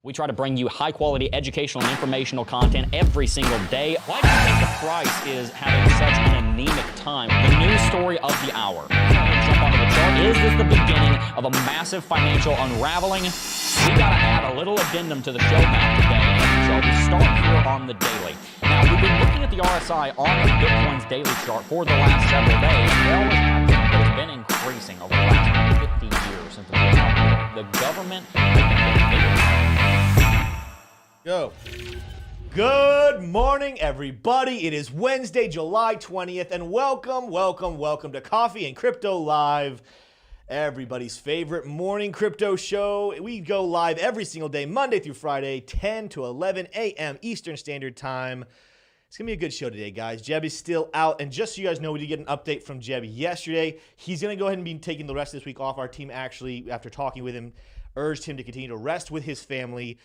We try to bring you high-quality educational and informational content every single day. Why do you think the price is having such an anemic time? The news story of the hour. Jump onto the chart. Is this the beginning of a massive financial unraveling? We got to add a little addendum to the show map today. So we start here on the daily. Now, we've been looking at the RSI on Bitcoin's daily chart for the last several days. It always has been, but it's been increasing over the last 50 years since the government has been bigger. Go. Good morning, everybody. It is Wednesday, July 20th, and welcome to Coffee and Crypto Live, everybody's favorite morning crypto show. We go live every single day, Monday through Friday, 10 to 11 a.m. Eastern Standard Time. It's going to be a good show today, guys. Jebb is still out, and just so you guys know, we did get an update from Jebb yesterday. He's going to go ahead and be taking the rest of this week off. Our team actually, after talking with him, urged him to continue to rest with his family.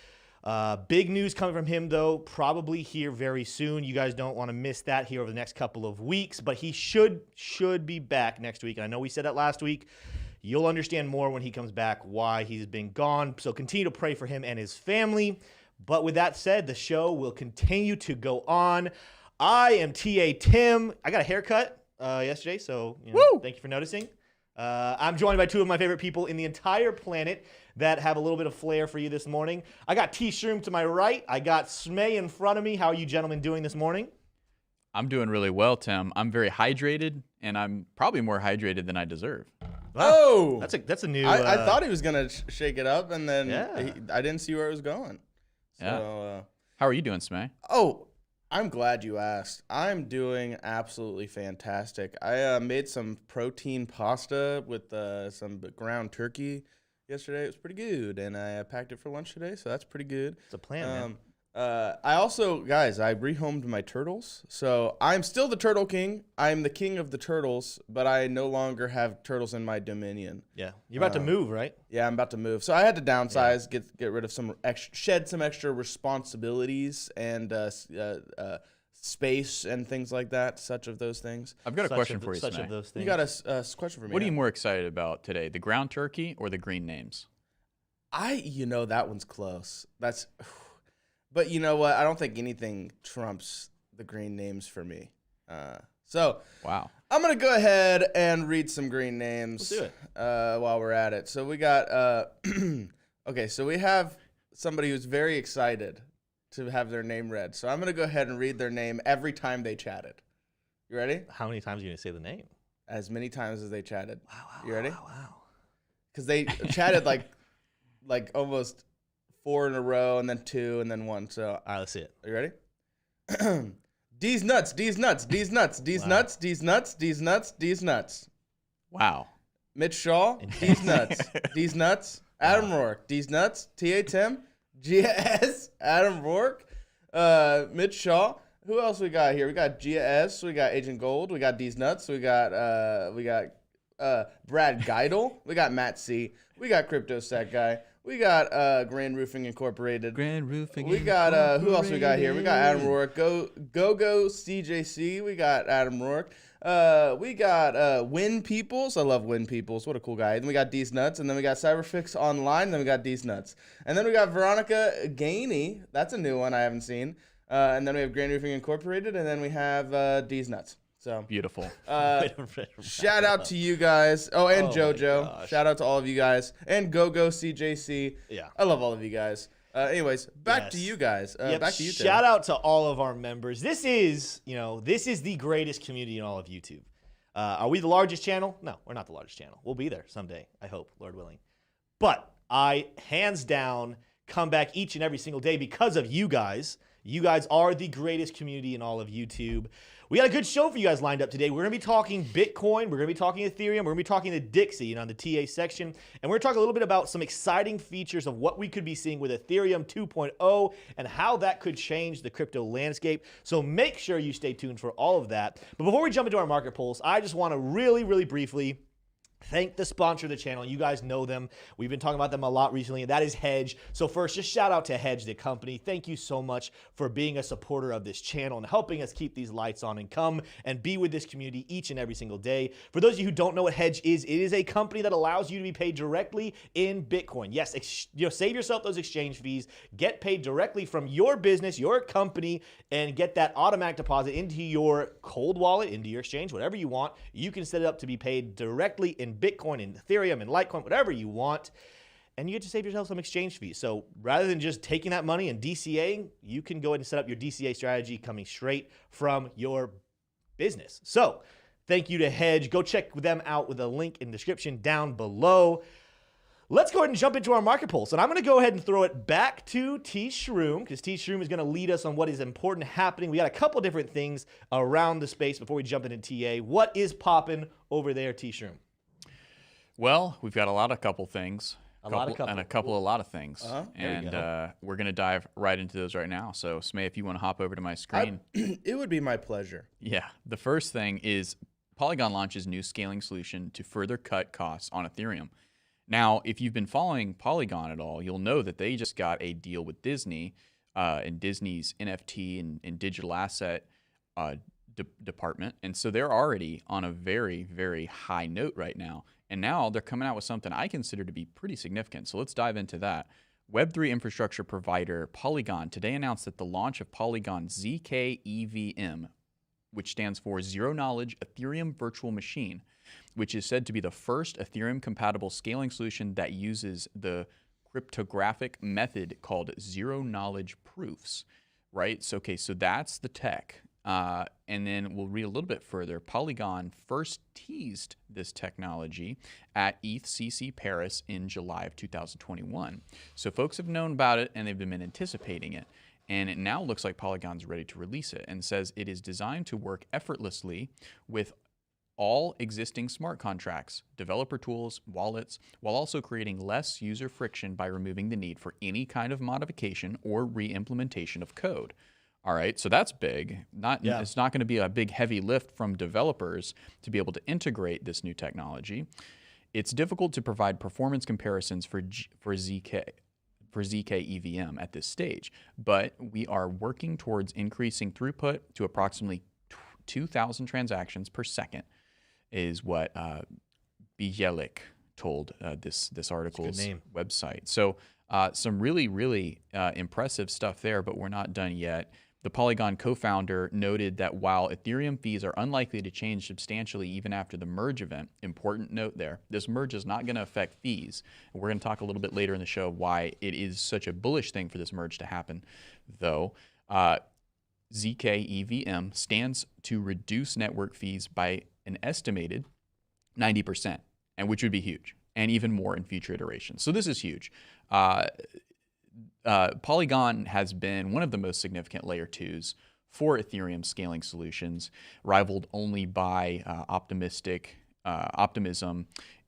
Big news coming from him, though, probably here very soon. You guys don't want to miss that here over the next couple of weeks, but he should be back next week. And I know we said that last week. You'll understand more when he comes back why he's been gone. So continue to pray for him and his family. But with that said, the show will continue to go on. I am TA Tim. I got a haircut yesterday, so thank you for noticing. I'm joined by two of my favorite people in the entire planet that have a little bit of flair for you this morning. I got T-Shroom to my right. I got Smay in front of me. How are you gentlemen doing this morning? I'm doing really well, Tim. I'm very hydrated, and I'm probably more hydrated than I deserve. Wow. Oh, that's a new. I thought he was gonna shake it up, and then Yeah. I didn't see where it was going. So, Yeah. How are you doing, Smay? I'm glad you asked. I'm doing absolutely fantastic. I made some protein pasta with some ground turkey yesterday. It was pretty good, and I packed it for lunch today, so that's pretty good. It's a plan, man. I also, guys, I rehomed my turtles. So I'm still the Turtle King. I'm the king of the turtles, but I no longer have turtles in my dominion. Yeah, you're about to move, right? Yeah, I'm about to move. So I had to downsize, get rid of some shed some extra responsibilities and space and things like that, such of those things. I've got a question for you, Such Smay. of those things. You got a question for me? What are you more excited about today, the ground turkey or the green names? That one's close. But you know what? I don't think anything trumps the green names for me. Wow. I'm going to go ahead and read some green names. Let's do it. While we're at it. So we got, okay, so we have somebody who's very excited to have their name read. So I'm going to go ahead and read their name every time they chatted. You ready? How many times are you going to say the name? As many times as they chatted. Wow. You ready? Wow. Because they chatted like almost 4 in a row, and then 2, and then 1. So, All right, let's see it. are you ready? D's nuts, D's nuts, D's nuts, D's Wow. nuts, D's nuts, D's nuts, D's nuts. Wow. Mitch Shaw, D's nuts, D's nuts. Adam Rourke, D's nuts. TA Tim, GS, Adam Rourke, Mitch Shaw. Who else we got here? We got GS, we got Agent Gold, we got D's nuts, we got Brad Geidel, we got Matt C, we got Crypto Set Guy. We got Grand Roofing Incorporated. Grand Roofing. We got who else we got here? We got Adam Rourke. Go CJC. We got Adam Rourke. We got Win Peoples. I love Win Peoples. What a cool guy. Then we got D's Nuts, and then we got Cyberfix Online. And then we got D's Nuts, and then we got Veronica Gainey. That's a new one I haven't seen. And then we have Grand Roofing Incorporated, and then we have D's Nuts. So Beautiful. shout out to you guys. Oh, and Oh my JoJo. gosh. Shout out to all of you guys. And Go CJC. Yeah. I love all of you guys. Anyways, back to Yes. you guys. Yep, Back to you, Tim. shout out to all of our members. This is the greatest community in all of YouTube. Are we the largest channel? No, we're not the largest channel. We'll be there someday, I hope, Lord willing. But I, hands down, come back each and every single day because of you guys. You guys are the greatest community in all of YouTube. We got a good show for you guys lined up today. We're going to be talking Bitcoin. We're going to be talking Ethereum. We're going to be talking the Dixie, on the TA section. And we're going to talk a little bit about some exciting features of what we could be seeing with Ethereum 2.0 and how that could change the crypto landscape. So make sure you stay tuned for all of that. But before we jump into our market polls, I just want to really, really briefly thank the sponsor of the channel. You guys know them. We've been talking about them a lot recently, and that is Hedge. So first, just shout out to Hedge, the company. Thank you so much for being a supporter of this channel and helping us keep these lights on and come and be with this community each and every single day. For those of you who don't know what Hedge is, it is a company that allows you to be paid directly in Bitcoin. Yes, save yourself those exchange fees, get paid directly from your business, your company, and get that automatic deposit into your cold wallet, into your exchange, whatever you want. You can set it up to be paid directly in Bitcoin, in Ethereum, in Litecoin, whatever you want, and you get to save yourself some exchange fees. So rather than just taking that money and DCAing, you can go ahead and set up your DCA strategy coming straight from your business. So thank you to Hedge. Go check them out with a link in the description down below. Let's go ahead and jump into our market pulse. And I'm going to go ahead and throw it back to T Shroom, because T Shroom is going to lead us on what is important happening. We got a couple different things around the space before we jump into TA. What is popping over there, T Shroom? Well, we've got a couple things. A lot of things. And we're going to dive right into those right now. So, Smay, if you want to hop over to my screen. It would be my pleasure. Yeah. The first thing is Polygon launches new scaling solution to further cut costs on Ethereum. Now, if you've been following Polygon at all, you'll know that they just got a deal with Disney and Disney's NFT and digital asset department. And so they're already on a very, very high note right now. And now they're coming out with something I consider to be pretty significant. So let's dive into that. Web3 infrastructure provider Polygon today announced that the launch of Polygon ZK EVM, which stands for Zero Knowledge Ethereum Virtual Machine, which is said to be the first Ethereum-compatible scaling solution that uses the cryptographic method called Zero Knowledge Proofs, right? So, okay, so that's the tech. And then we'll read a little bit further. Polygon first teased this technology at ETHCC Paris in July of 2021. So folks have known about it and they've been anticipating it. And it now looks like Polygon's ready to release it and says it is designed to work effortlessly with all existing smart contracts, developer tools, wallets, while also creating less user friction by removing the need for any kind of modification or re-implementation of code. All right, so that's big. It's not going to be a big heavy lift from developers to be able to integrate this new technology. It's difficult to provide performance comparisons for ZK EVM at this stage, but we are working towards increasing throughput to approximately 2,000 transactions per second, is what Bielik told this article's website. So some really, really impressive stuff there, but we're not done yet. The Polygon co-founder noted that while Ethereum fees are unlikely to change substantially even after the merge event, important note there, this merge is not going to affect fees. And we're going to talk a little bit later in the show why it is such a bullish thing for this merge to happen, though. ZK EVM stands to reduce network fees by an estimated 90%, and which would be huge, and even more in future iterations. So this is huge. Polygon has been one of the most significant layer 2s for Ethereum scaling solutions, rivaled only by Optimism,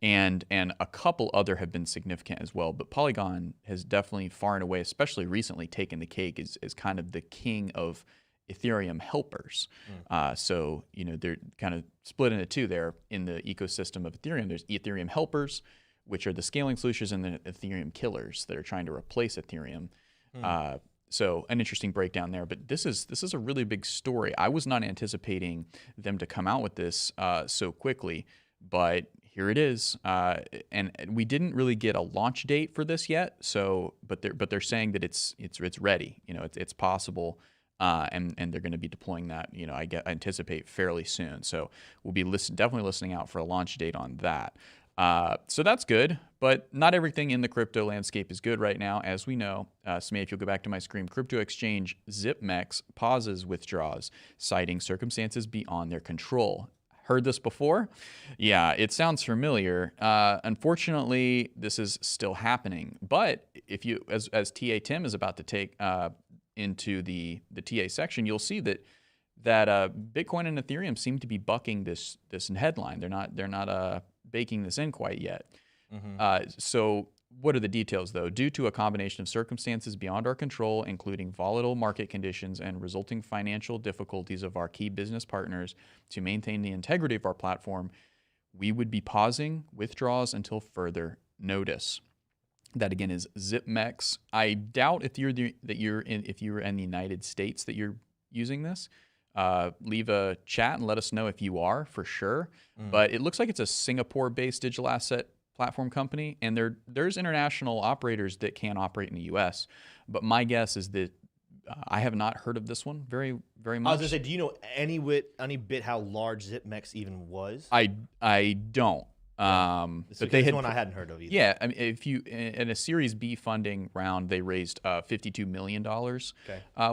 and a couple other have been significant as well. But Polygon has definitely far and away, especially recently, taken the cake as kind of the king of Ethereum helpers. So, they're kind of split into two there in the ecosystem of Ethereum. There's Ethereum helpers, which are the scaling solutions, and the Ethereum killers that are trying to replace Ethereum. So an interesting breakdown there, but this is a really big story. I was not anticipating them to come out with this so quickly, but here it is. And we didn't really get a launch date for this yet. So, but they're saying that it's ready. It's possible. And they're going to be deploying that, I anticipate fairly soon. So we'll be definitely listening out for a launch date on that. So that's good, but not everything in the crypto landscape is good right now. As we know, Smay, if you'll go back to my screen, crypto exchange ZipMex pauses withdraws, citing circumstances beyond their control. Heard this before? Yeah, it sounds familiar. Unfortunately, this is still happening. But if you, as TA Tim is about to take into the TA section, you'll see that Bitcoin and Ethereum seem to be bucking this headline. They're not baking this in quite yet. So what are the details, though? Due to a combination of circumstances beyond our control, including volatile market conditions and resulting financial difficulties of our key business partners to maintain the integrity of our platform, we would be pausing withdrawals until further notice. That again is ZipMex. I doubt if you're in the United States that you're using this. Leave a chat and let us know if you are for sure. But it looks like it's a Singapore-based digital asset platform company, and there's international operators that can operate in the U.S. But my guess is that I have not heard of this one very much. I was gonna say, do you know any bit how large ZipMex even was? I don't. But they had one I hadn't heard of either. Yeah, I mean, if you in a Series B funding round, they raised $52 million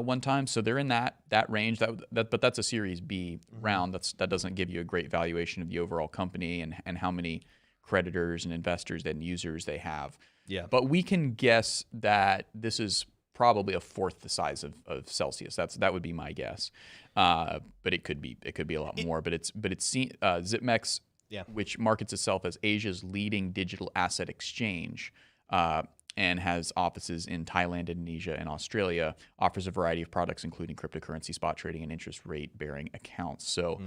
one time, so they're in that range. But that's a Series B round. That doesn't give you a great valuation of the overall company and how many creditors and investors and users they have. Yeah. But we can guess that this is probably a fourth the size of Celsius. That would be my guess. But it could be a lot more. But it's ZipMex. Yeah. Which markets itself as Asia's leading digital asset exchange and has offices in Thailand, Indonesia, and Australia, offers a variety of products, including cryptocurrency, spot trading, and interest rate-bearing accounts. So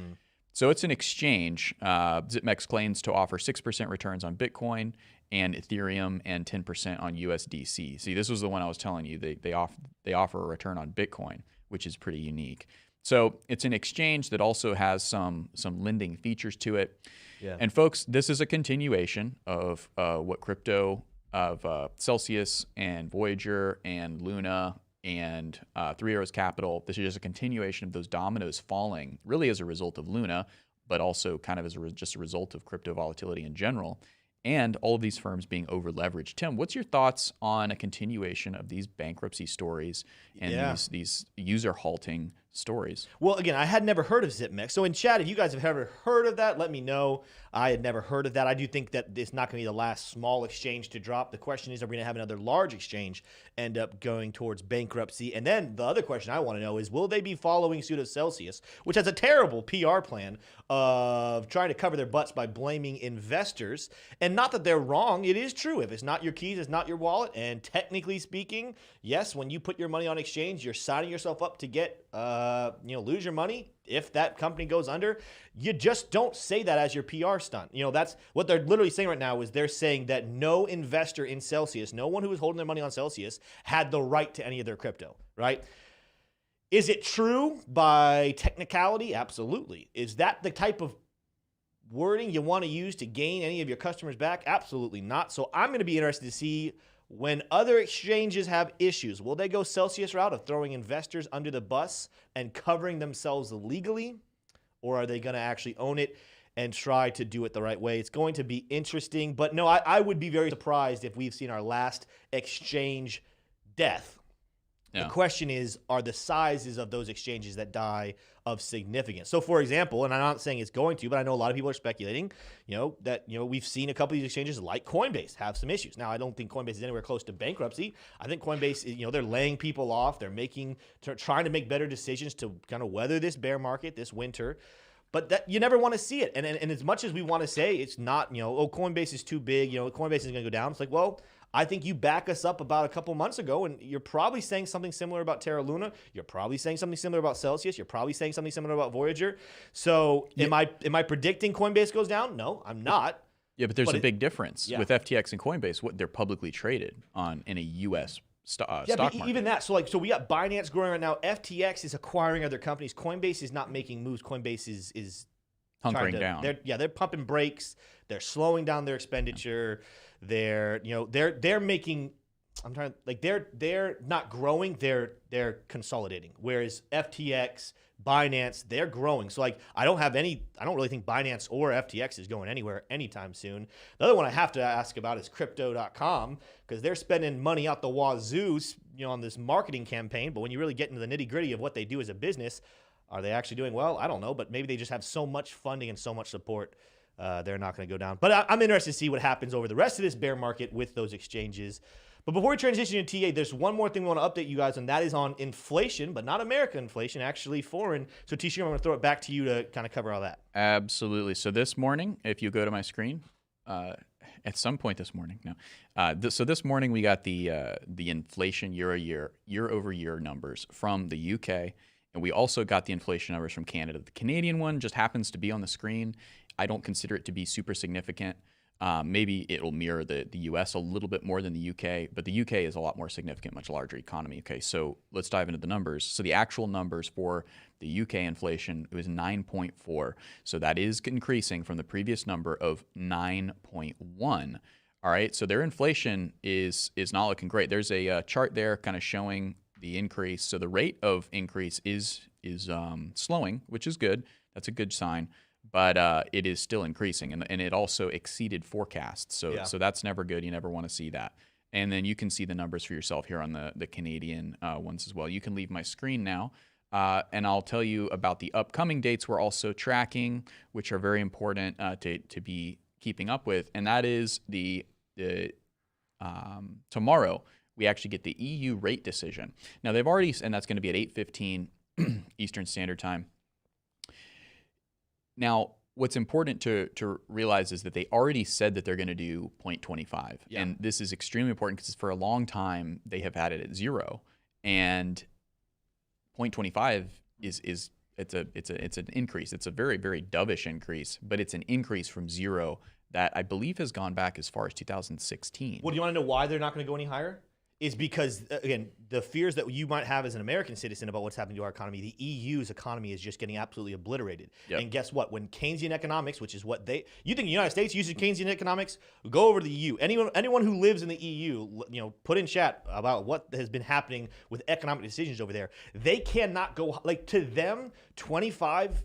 it's an exchange. ZipMex claims to offer 6% returns on Bitcoin and Ethereum and 10% on USDC. See, this was the one I was telling you. They offer a return on Bitcoin, which is pretty unique. So it's an exchange that also has some lending features to it. Yeah. And folks, this is a continuation of what crypto of Celsius and Voyager and Luna and Three Arrows Capital. This is just a continuation of those dominoes falling, really as a result of Luna, but also kind of as just a result of crypto volatility in general, and all of these firms being over leveraged. Tim, what's your thoughts on a continuation of these bankruptcy stories and these user halting stories? Well, again, I had never heard of ZipMex. So in chat, if you guys have ever heard of that, let me know. I had never heard of that. I do think that it's not going to be the last small exchange to drop. The question is, are we going to have another large exchange end up going towards bankruptcy? And then the other question I want to know is, will they be following suit of Celsius, which has a terrible PR plan of trying to cover their butts by blaming investors? And not that they're wrong. It is true. If it's not your keys, it's not your wallet. And technically speaking, yes, when you put your money on exchange, you're signing yourself up to get lose your money if that company goes under. You just don't say that as your PR stunt. That's what they're literally saying right now, is they're saying that no investor in Celsius, no one who was holding their money on Celsius, had the right to any of their crypto, right? Is it true by technicality? Absolutely. Is that the type of wording you want to use to gain any of your customers back? Absolutely not. So I'm going to be interested to see, when other exchanges have issues, will they go Celsius route of throwing investors under the bus and covering themselves legally? Or are they going to actually own it and try to do it the right way? It's going to be interesting. But no, I would be very surprised if we've seen our last exchange death. Yeah. The question is, are the sizes of those exchanges that die of significance? So, for example, and I'm not saying it's going to, but I know a lot of people are speculating, that we've seen a couple of these exchanges like Coinbase have some issues. Now, I don't think Coinbase is anywhere close to bankruptcy. I think Coinbase is, they're laying people off. They're trying to make better decisions to kind of weather this bear market, this winter. But that you never want to see it. And as much as we want to say it's not, Coinbase is too big, Coinbase is going to go down. It's like, well, I think you back us up about a couple months ago, and you're probably saying something similar about Terra Luna. You're probably saying something similar about Celsius. You're probably saying something similar about Voyager. So am I predicting Coinbase goes down? No, I'm not. Yeah, but there's a big difference with FTX and Coinbase. What they're publicly traded on in a U.S. stock market. Even that. So we got Binance growing right now. FTX is acquiring other companies. Coinbase is not making moves. Coinbase is hunkering down. They're pumping brakes. They're slowing down their expenditure. They're making. They're not growing. They're consolidating. Whereas FTX, Binance, they're growing. So I don't really think Binance or FTX is going anywhere anytime soon. The other one I have to ask about is crypto.com, because they're spending money out the wazoo, on this marketing campaign. But when you really get into the nitty gritty of what they do as a business, are they actually doing well? I don't know, but maybe they just have so much funding and so much support. They're not going to go down. But I'm interested to see what happens over the rest of this bear market with those exchanges. But before we transition to TA, there's one more thing we want to update you guys on. That is on inflation, but not American inflation, actually foreign. So, T-Shirt, I'm going to throw it back to you to kind of cover all that. Absolutely. So this morning, if you go to my screen, at some point this morning, so this morning we got the inflation year-over-year numbers from the UK. And we also got the inflation numbers from Canada. The Canadian one just happens to be on the screen. I don't consider it to be super significant. Maybe it'll mirror the US a little bit more than the UK, but the UK is a lot more significant, much larger economy. Okay, so let's dive into the numbers. So the actual numbers for the UK inflation, it was 9.4. So that is increasing from the previous number of 9.1. All right, so their inflation is not looking great. There's a chart there kind of showing the increase. So the rate of increase is slowing, which is good. That's a good sign. But it is still increasing, and it also exceeded forecasts. So that's never good. You never want to see that. And then you can see the numbers for yourself here on the Canadian ones as well. You can leave my screen now, and I'll tell you about the upcoming dates we're also tracking, which are very important to be keeping up with. And that is tomorrow we actually get the EU rate decision. Now they've already, and that's going to be at 8:15 Eastern Standard Time. Now, what's important to realize is that they already said that they're going to do 0.25. Yeah. And this is extremely important because for a long time, they have had it at 0. And 0.25 it's an increase. It's a very, very dovish increase, but it's an increase from 0 that I believe has gone back as far as 2016. Well, do you want to know why they're not going to go any higher? Is because, again, the fears that you might have as an American citizen about what's happening to our economy, the EU's economy is just getting absolutely obliterated. Yep. And guess what? When Keynesian economics, which is what you think the United States uses Keynesian economics, go over to the EU. Anyone who lives in the EU, put in chat about what has been happening with economic decisions over there. They cannot go, to them, 25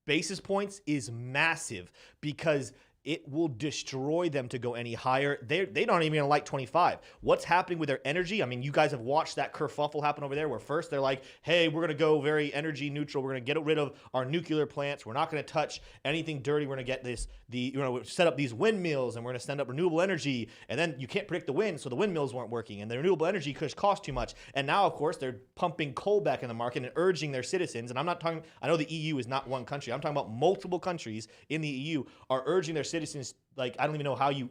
basis points is massive because it will destroy them to go any higher. They don't even like 25. What's happening with their energy? I mean, you guys have watched that kerfuffle happen over there where first they're like, hey, we're going to go very energy neutral. We're going to get rid of our nuclear plants. We're not going to touch anything dirty. We're going to get set up these windmills and we're going to send up renewable energy. And then you can't predict the wind, so the windmills weren't working and the renewable energy cost too much. And now, of course, they're pumping coal back in the market and urging their citizens. And I know the EU is not one country. I'm talking about multiple countries in the EU are urging their citizens, I don't even know how you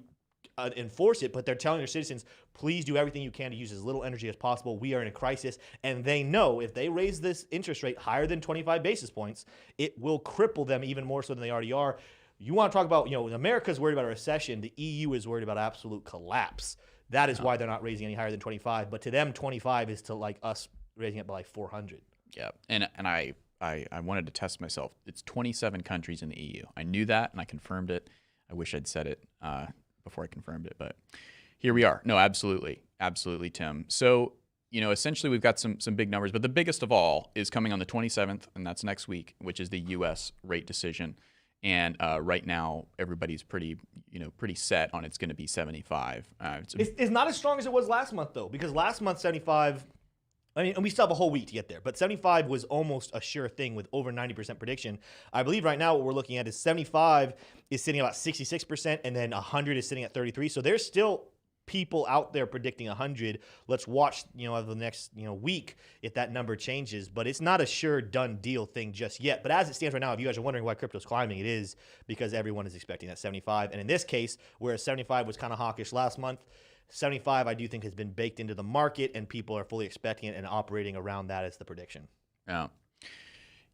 enforce it, but they're telling their citizens, please do everything you can to use as little energy as possible. We are in a crisis. And they know if they raise this interest rate higher than 25 basis points, it will cripple them even more so than they already are. You want to talk about, America's worried about a recession. The EU is worried about absolute collapse. That is why they're not raising any higher than 25. But to them, 25 is to us raising it by 400. Yeah. And I wanted to test myself. It's 27 countries in the EU. I knew that and I confirmed it. I wish I'd said it before I confirmed it, but here we are. No, absolutely. Absolutely, Tim. So, essentially we've got some big numbers, but the biggest of all is coming on the 27th, and that's next week, which is the U.S. rate decision. And right now, everybody's pretty set on it's going to be 75. It's not as strong as it was last month, though, because last month, 75... and we still have a whole week to get there, but 75 was almost a sure thing with over 90% prediction. I believe right now what we're looking at is 75 is sitting at about 66%, and then 100 is sitting at 33. So there's still people out there predicting 100. Let's watch, over the next, week if that number changes. But it's not a sure done deal thing just yet. But as it stands right now, if you guys are wondering why crypto's climbing, it is because everyone is expecting that 75. And in this case, whereas 75 was kind of hawkish last month, 75, I do think, has been baked into the market, and people are fully expecting it and operating around that as the prediction. Yeah.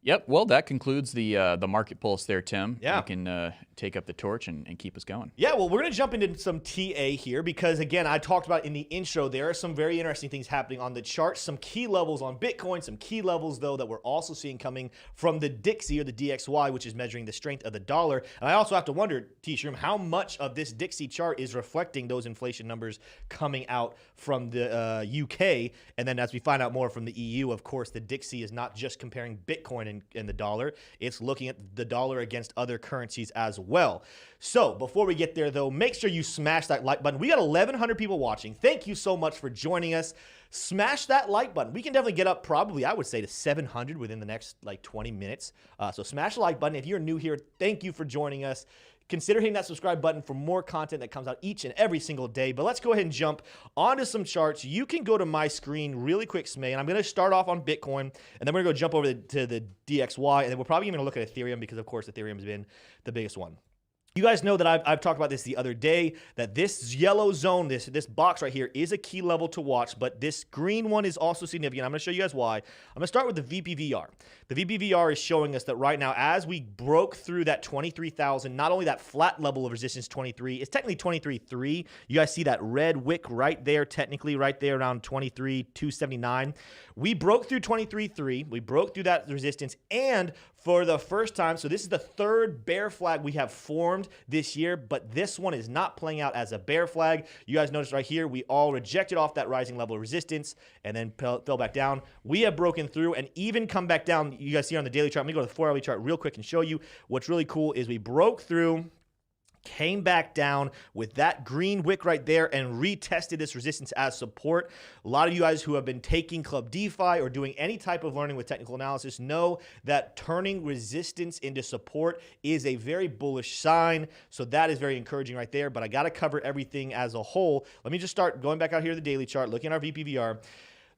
Yep. Well, that concludes the market pulse there, Tim. Yeah. You can take up the torch and keep us going. Yeah, well, we're going to jump into some TA here because, again, I talked about in the intro, there are some very interesting things happening on the chart, some key levels on Bitcoin, some key levels, though, that we're also seeing coming from the Dixie or the DXY, which is measuring the strength of the dollar. And I also have to wonder, T-Shroom, how much of this Dixie chart is reflecting those inflation numbers coming out from the UK? And then as we find out more from the EU, of course, the Dixie is not just comparing Bitcoin and the dollar. It's looking at the dollar against other currencies as well. So before we get there, though, make sure you smash that like button. We got 1,100 people watching. Thank you so much for joining us. Smash that like button. We can definitely get up probably, I would say, to 700 within the next 20 minutes. So smash the like button. If you're new here, thank you for joining us. Consider hitting that subscribe button for more content that comes out each and every single day. But let's go ahead and jump onto some charts. You can go to my screen really quick, Smay, and I'm going to start off on Bitcoin, and then we're going to go jump over to the DXY, and then we're probably going to look at Ethereum because, of course, Ethereum has been the biggest one. You guys know that I've talked about this the other day, that this yellow zone, this box right here is a key level to watch, but this green one is also significant. I'm going to show you guys why. I'm going to start with the VPVR. The VPVR is showing us that right now, as we broke through that 23,000, not only that flat level of resistance 23, it's technically 23.3. You guys see that red wick right there, technically right there around 23,279. We broke through 23.3. We broke through that resistance, and for the first time, so this is the third bear flag we have formed this year, but this one is not playing out as a bear flag. You guys notice right here, we all rejected off that rising level of resistance and then fell back down. We have broken through and even come back down. You guys see on the daily chart. Let me go to the 4-hourly chart real quick and show you what's really cool is we broke through, came back down with that green wick right there and retested this resistance as support. A lot of you guys who have been taking Club DeFi or doing any type of learning with technical analysis know that turning resistance into support is a very bullish sign. So that is very encouraging right there, but I got to cover everything as a whole. Let me just start going back out here to the daily chart, looking at our VPVR.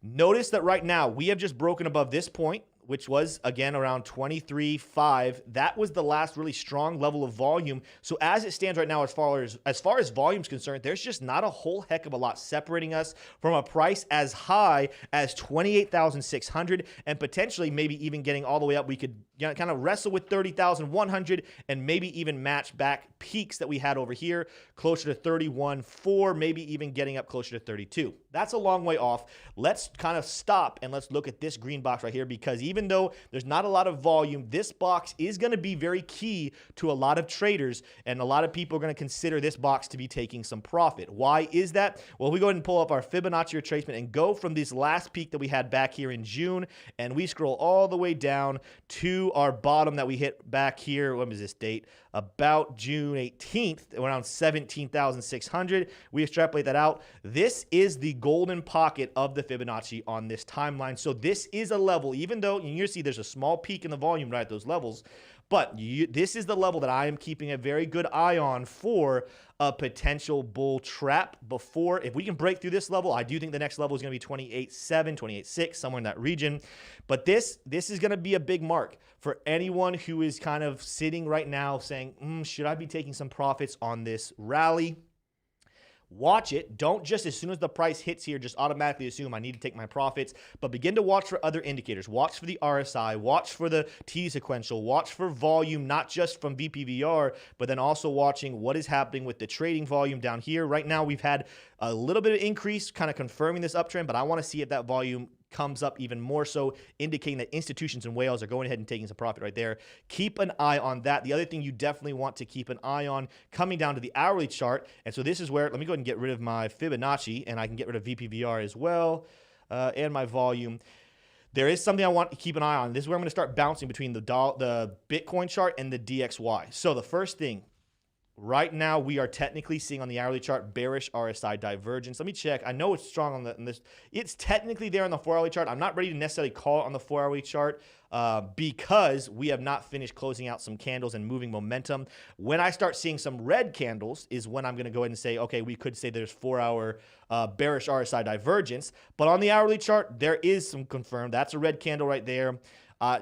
Notice that right now we have just broken above this point, which was, again, around 23.5. That was the last really strong level of volume. So as it stands right now, as far as volume is concerned, there's just not a whole heck of a lot separating us from a price as high as 28,600 and potentially maybe even getting all the way up. We could kind of wrestle with 30,100 and maybe even match back peaks that we had over here, closer to 31.4, maybe even getting up closer to 32. That's a long way off. Let's kind of stop and let's look at this green box right here, because even though there's not a lot of volume, this box is going to be very key to a lot of traders, and a lot of people are going to consider this box to be taking some profit. Why is that? Well, we go ahead and pull up our Fibonacci retracement and go from this last peak that we had back here in June, and we scroll all the way down to our bottom that we hit back here. When was this date? About June 18th, around 17,600. We extrapolate that out. This is the golden pocket of the Fibonacci on this timeline. So this is a level, even though you see there's a small peak in the volume right at those levels, but this is the level that I am keeping a very good eye on for a potential bull trap. Before, if we can break through this level, I do think the next level is going to be 28.7, 28.6, somewhere in that region. But this is going to be a big mark for anyone who is kind of sitting right now saying, should I be taking some profits on this rally? Watch it. Don't just, as soon as the price hits here, just automatically assume I need to take my profits, but begin to watch for other indicators. Watch for the RSI, watch for the T sequential, watch for volume, not just from VPVR, but then also watching what is happening with the trading volume down here. Right now, we've had a little bit of increase, kind of confirming this uptrend, but I want to see if that volume comes up even more so, indicating that institutions and whales are going ahead and taking some profit right there. Keep an eye on that. The other thing you definitely want to keep an eye on, coming down to the hourly chart, and so this is where, let me go ahead and get rid of my Fibonacci, and I can get rid of VPVR as well, and my volume. There is something I want to keep an eye on. This is where I'm going to start bouncing between the Bitcoin chart and the DXY. So the first thing, right now, we are technically seeing on the hourly chart bearish RSI divergence. Let me check. I know it's strong on this. It's technically there on the 4-hourly chart. I'm not ready to necessarily call it on the 4-hourly chart because we have not finished closing out some candles and moving momentum. When I start seeing some red candles is when I'm going to go ahead and say, okay, we could say there's 4-hour bearish RSI divergence. But on the hourly chart, there is some confirmed. That's a red candle right there.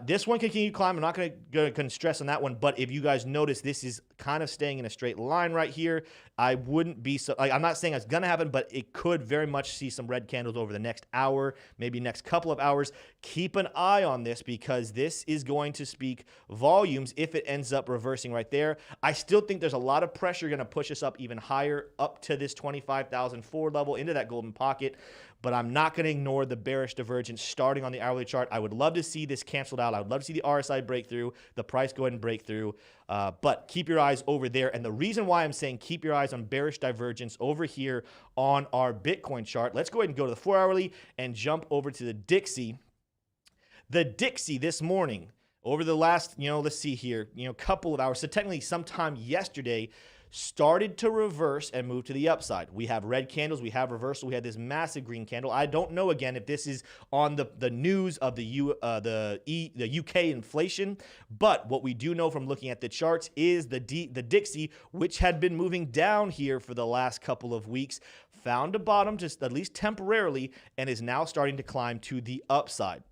This one can continue to climb. I'm not going to stress on that one, but if you guys notice, this is kind of staying in a straight line right here. I wouldn't be so, I'm not saying it's going to happen, but it could very much see some red candles over the next hour, maybe next couple of hours. Keep an eye on this because this is going to speak volumes if it ends up reversing right there. I still think there's a lot of pressure going to push us up even higher, up to this 25,004 level, into that golden pocket. But I'm not going to ignore the bearish divergence starting on the hourly chart. I would love to see this canceled out. I would love to see the RSI break through, the price go ahead and break through. But keep your eyes over there. And the reason why I'm saying keep your eyes on bearish divergence over here on our Bitcoin chart, let's go ahead and go to the 4-hourly and jump over to the Dixie. The Dixie this morning, over the last, let's see here, couple of hours, so technically sometime yesterday, started to reverse and move to the upside. We have red candles, we have reversal, we had this massive green candle. I don't know again if this is on the news of the UK inflation, but what we do know from looking at the charts is the Dixie, which had been moving down here for the last couple of weeks, found a bottom just at least temporarily and is now starting to climb to the upside.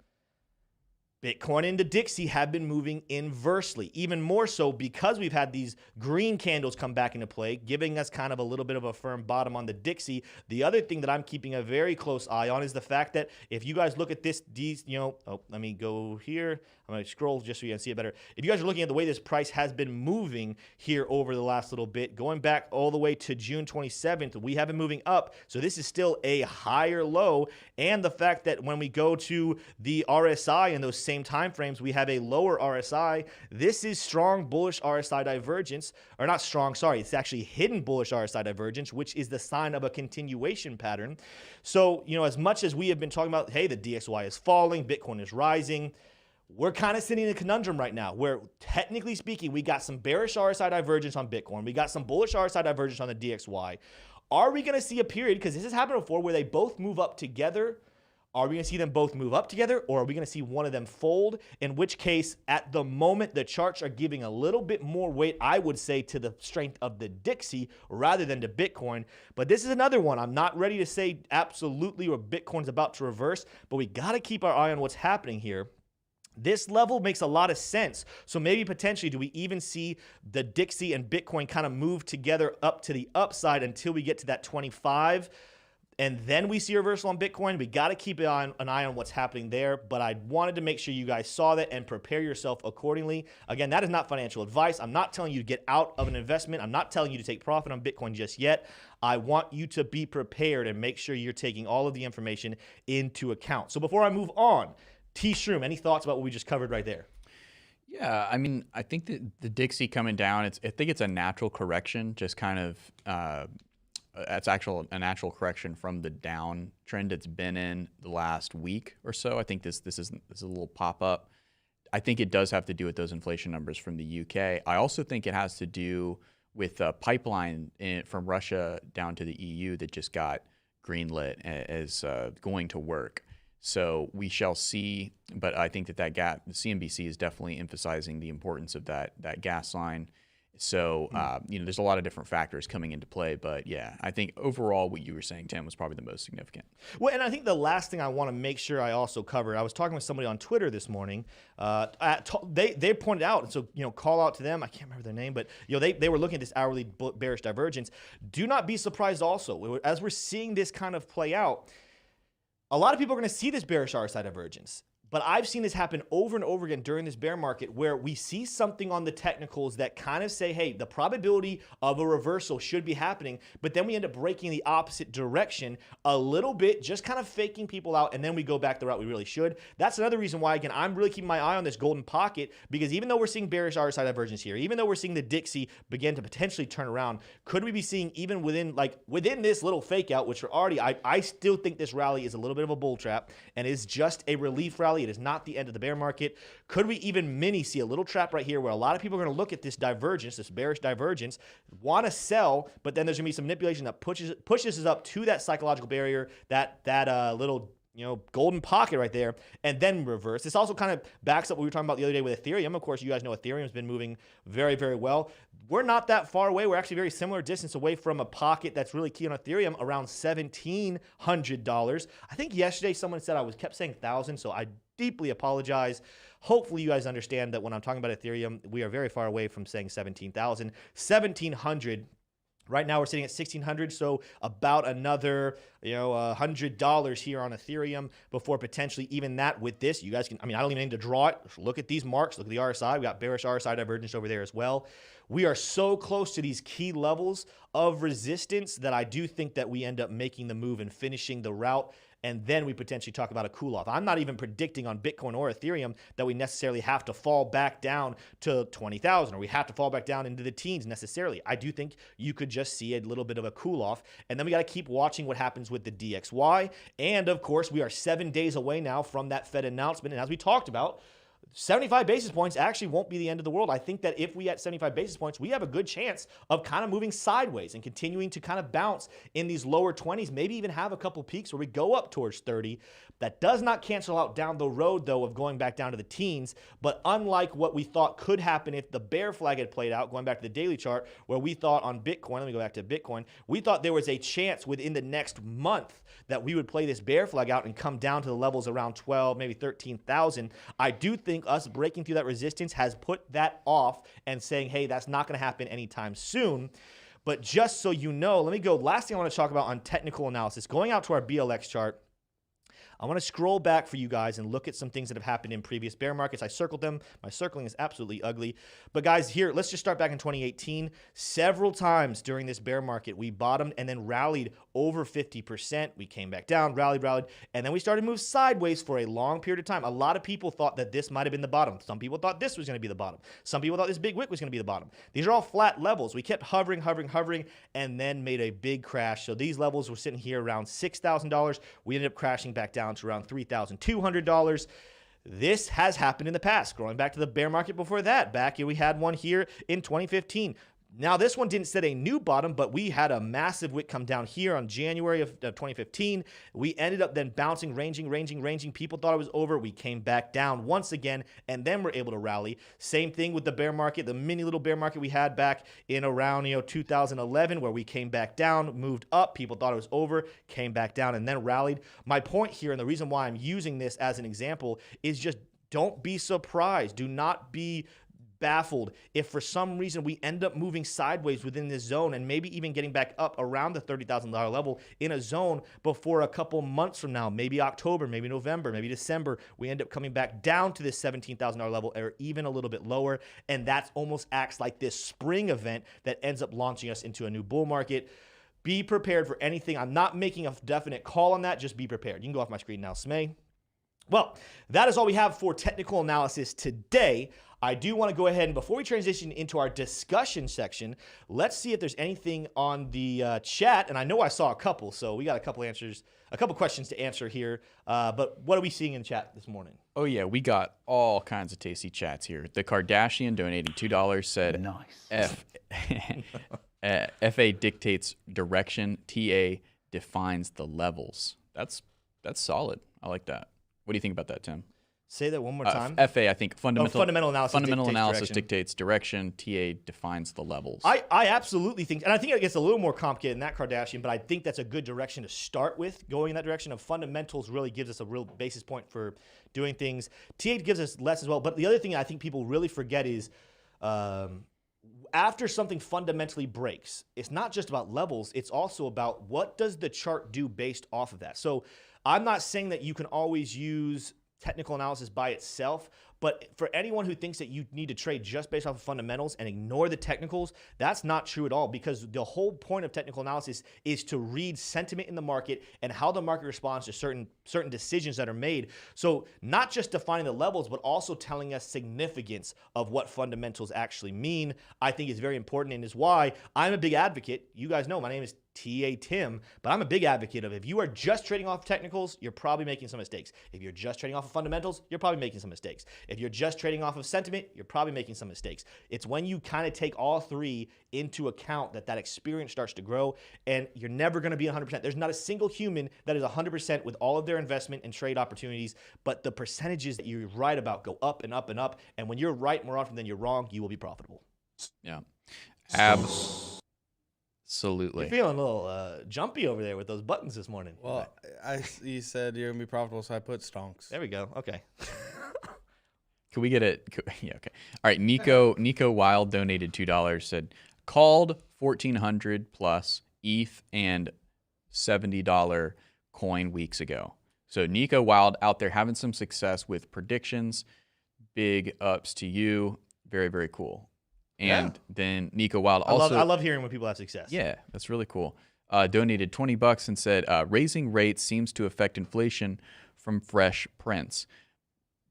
Bitcoin and the Dixie have been moving inversely, even more so because we've had these green candles come back into play, giving us kind of a little bit of a firm bottom on the Dixie. The other thing that I'm keeping a very close eye on is the fact that if you guys look at this, let me go here. I'm going to scroll just so you can see it better. If you guys are looking at the way this price has been moving here over the last little bit, going back all the way to June 27th, we have been moving up. So this is still a higher low. And the fact that when we go to the RSI in those same time frames, we have a lower RSI. This is strong bullish RSI divergence, or not strong, sorry, it's actually hidden bullish RSI divergence, which is the sign of a continuation pattern. So, as much as we have been talking about, hey, the DXY is falling, Bitcoin is rising, we're kind of sitting in a conundrum right now where, technically speaking, we got some bearish RSI divergence on Bitcoin. We got some bullish RSI divergence on the DXY. Are we going to see a period, because this has happened before, where they both move up together? Are we going to see them both move up together, or are we going to see one of them fold? In which case, at the moment, the charts are giving a little bit more weight, I would say, to the strength of the Dixie rather than to Bitcoin. But this is another one. I'm not ready to say absolutely or Bitcoin's about to reverse, but we got to keep our eye on what's happening here. This level makes a lot of sense. So maybe potentially do we even see the Dixie and Bitcoin kind of move together up to the upside until we get to that 25, and then we see a reversal on Bitcoin? We got to keep an eye on what's happening there, but I wanted to make sure you guys saw that and prepare yourself accordingly. Again, that is not financial advice. I'm not telling you to get out of an investment. I'm not telling you to take profit on Bitcoin just yet. I want you to be prepared and make sure you're taking all of the information into account. So before I move on, T-Shroom, any thoughts about what we just covered right there? Yeah, I mean, I think that the Dixie coming down, I think it's a natural correction, just kind of, it's a natural correction from the down trend it's been in the last week or so. I think this is a little pop-up. I think it does have to do with those inflation numbers from the UK. I also think it has to do with a pipeline from Russia down to the EU that just got greenlit as going to work. So we shall see, but I think that gap, the CNBC is definitely emphasizing the importance of that gas line. So, there's a lot of different factors coming into play, but yeah, I think overall what you were saying, Tim, was probably the most significant. Well, and I think the last thing I want to make sure I also cover, I was talking with somebody on Twitter this morning. They pointed out, and so, call out to them. I can't remember their name, but, they were looking at this hourly bearish divergence. Do not be surprised also, as we're seeing this kind of play out, a lot of people are going to see this bearish RSI divergence. But I've seen this happen over and over again during this bear market where we see something on the technicals that kind of say, hey, the probability of a reversal should be happening, but then we end up breaking the opposite direction a little bit, just kind of faking people out, and then we go back the route we really should. That's another reason why, again, I'm really keeping my eye on this golden pocket, because even though we're seeing bearish RSI divergence here, even though we're seeing the Dixie begin to potentially turn around, could we be seeing even within this little fake out, which we're already, I still think this rally is a little bit of a bull trap and is just a relief rally. It is not the end of the bear market. Could we even see a little trap right here where a lot of people are going to look at this divergence, this bearish divergence, want to sell, but then there's going to be some manipulation that pushes us up to that psychological barrier, that little golden pocket right there, and then reverse. This also kind of backs up what we were talking about the other day with Ethereum. Of course, you guys know Ethereum has been moving very, very well. We're not that far away. We're actually very similar distance away from a pocket that's really key on Ethereum, around $1,700. I think yesterday someone said I kept saying 1,000, so I deeply apologize. Hopefully you guys understand that when I'm talking about Ethereum, we are very far away from saying 17,000. 1,700. Right now we're sitting at 1,600, so about another, $100 here on Ethereum before potentially even that with this. You guys can, I don't even need to draw it. Look at these marks. Look at the RSI. We got bearish RSI divergence over there as well. We are so close to these key levels of resistance that I do think that we end up making the move and finishing the route, and then we potentially talk about a cool-off. I'm not even predicting on Bitcoin or Ethereum that we necessarily have to fall back down to 20,000 or we have to fall back down into the teens necessarily. I do think you could just see a little bit of a cool-off, and then we got to keep watching what happens with the DXY. And, of course, we are 7 days away now from that Fed announcement, and as we talked about, 75 basis points actually won't be the end of the world. I think that if we at 75 basis points, we have a good chance of kind of moving sideways and continuing to kind of bounce in these lower 20s, maybe even have a couple peaks where we go up towards 30. That does not cancel out down the road, though, of going back down to the teens. But unlike what we thought could happen if the bear flag had played out, going back to the daily chart, where we thought on Bitcoin, let me go back to Bitcoin, we thought there was a chance within the next month that we would play this bear flag out and come down to the levels around 12, maybe 13,000. I do think us breaking through that resistance has put that off and saying, hey, that's not going to happen anytime soon. But just so you know, let me go. Last thing I want to talk about on technical analysis, going out to our BLX chart. I want to scroll back for you guys and look at some things that have happened in previous bear markets. I circled them. My circling is absolutely ugly. But guys, here, let's just start back in 2018. Several times during this bear market, we bottomed and then rallied over 50%. We came back down, rallied, and then we started to move sideways for a long period of time. A lot of people thought that this might have been the bottom. Some people thought this was going to be the bottom. Some people thought this big wick was going to be the bottom. These are all flat levels. We kept hovering, and then made a big crash. So these levels were sitting here around $6,000. We ended up crashing back down to around $3,200. This has happened in the past, going back to the bear market before that. Back here, we had one here in 2015. Now, this one didn't set a new bottom, but we had a massive wick come down here on January of 2015. We ended up then bouncing, ranging. People thought it was over. We came back down once again, and then we're able to rally. Same thing with the bear market, the mini little bear market we had back in around 2011, where we came back down, moved up. People thought it was over, came back down, and then rallied. My point here, and the reason why I'm using this as an example, is just don't be surprised. Do not be baffled if for some reason we end up moving sideways within this zone and maybe even getting back up around the $30,000 level in a zone before a couple months from now, maybe October, maybe November, maybe December, we end up coming back down to this $17,000 level or even a little bit lower. And that almost acts like this spring event that ends up launching us into a new bull market. Be prepared for anything. I'm not making a definite call on that. Just be prepared. You can go off my screen now, Smay. Well, that is all we have for technical analysis today. I do want to go ahead and before we transition into our discussion section, let's see if there's anything on the chat. And I know I saw a couple, so we got a couple questions to answer here. But what are we seeing in chat this morning? Oh, yeah, we got all kinds of tasty chats here. The Kardashian donated $2, said, nice. FA dictates direction, TA defines the levels. That's solid. I like that. What do you think about that, Tim? Say that one more time. FA, I think fundamental analysis dictates direction. TA defines the levels. I absolutely think, and I think it gets a little more complicated than that, Kardashian, but I think that's a good direction to start with. Going in that direction of fundamentals really gives us a real basis point for doing things. TA gives us less as well. But the other thing I think people really forget is after something fundamentally breaks, it's not just about levels. It's also about what does the chart do based off of that. So I'm not saying that you can always use technical analysis by itself, but for anyone who thinks that you need to trade just based off of fundamentals and ignore the technicals, that's not true at all, because the whole point of technical analysis is to read sentiment in the market and how the market responds to certain decisions that are made. So not just defining the levels, but also telling us significance of what fundamentals actually mean, I think is very important, and is why I'm a big advocate. You guys know my name is TA Tim, but I'm a big advocate of if you are just trading off technicals, you're probably making some mistakes. If you're just trading off of fundamentals, you're probably making some mistakes. If you're just trading off of sentiment, you're probably making some mistakes. It's when you kind of take all three into account that experience starts to grow, and you're never going to be 100%. There's not a single human that is 100% with all of their investment and trade opportunities, but the percentages that you're right about go up and up and up, and when you're right more often than you're wrong, you will be profitable. Yeah. Absolutely. You're feeling a little jumpy over there with those buttons this morning. Well, you said you're going to be profitable, so I put stonks. There we go. Okay. Can we get it? Yeah, okay. All right, Nico Wild donated $2, said, called 1,400 plus ETH and $70 coin weeks ago. So Nico Wild out there having some success with predictions. Big ups to you. Very, very cool. And then Nico Wild also... I love hearing when people have success. Yeah, that's really cool. Donated $20 and said, raising rates seems to affect inflation from Fresh Prince.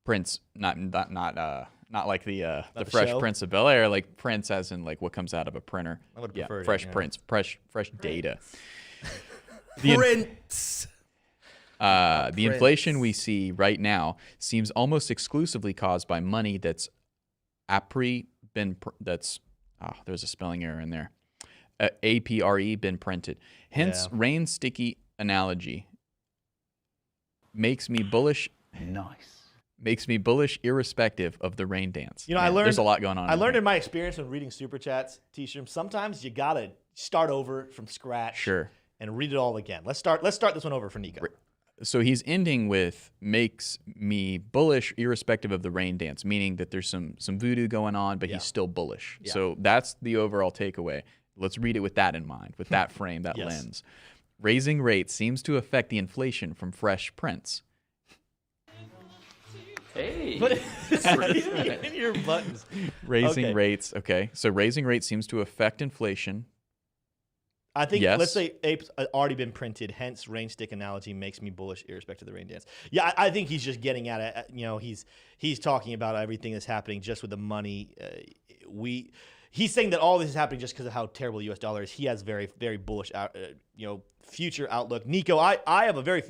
Prince, not like the Fresh show? Prince of Bel-Air, like Prince as in like what comes out of a printer. I would prefer it, Fresh yeah. Prince, fresh data. Prince. The Prince. inflation we see right now seems almost exclusively caused by money that's there's a spelling error in there. APRE been printed. Hence, Yeah. rain sticky analogy makes me bullish. Nice. Makes me bullish irrespective of the rain dance. You know, I learned there's a lot going on. I in learned here. in my experience when reading super chats, T-Shroom, sometimes you gotta start over from scratch. Sure. And read it all again. Let's start this one over for Nico. So he's ending with makes me bullish irrespective of the rain dance, meaning that there's some voodoo going on, but Yeah. he's still bullish. Yeah. So that's the overall takeaway. Let's read it with that in mind, with that frame, that Yes. lens. Raising rates seems to affect the inflation from fresh prints. Hey. But in your buttons. Raising Okay. rates, okay. So raising rates seems to affect inflation. I think, Yes. let's say apes already been printed, hence rain stick analogy makes me bullish irrespective of the rain dance. Yeah, I think he's just getting at it. You know, he's talking about everything that's happening just with the money. He's saying that all this is happening just because of how terrible the U.S. dollar is. He has very, very bullish, future outlook. Nico, I have a very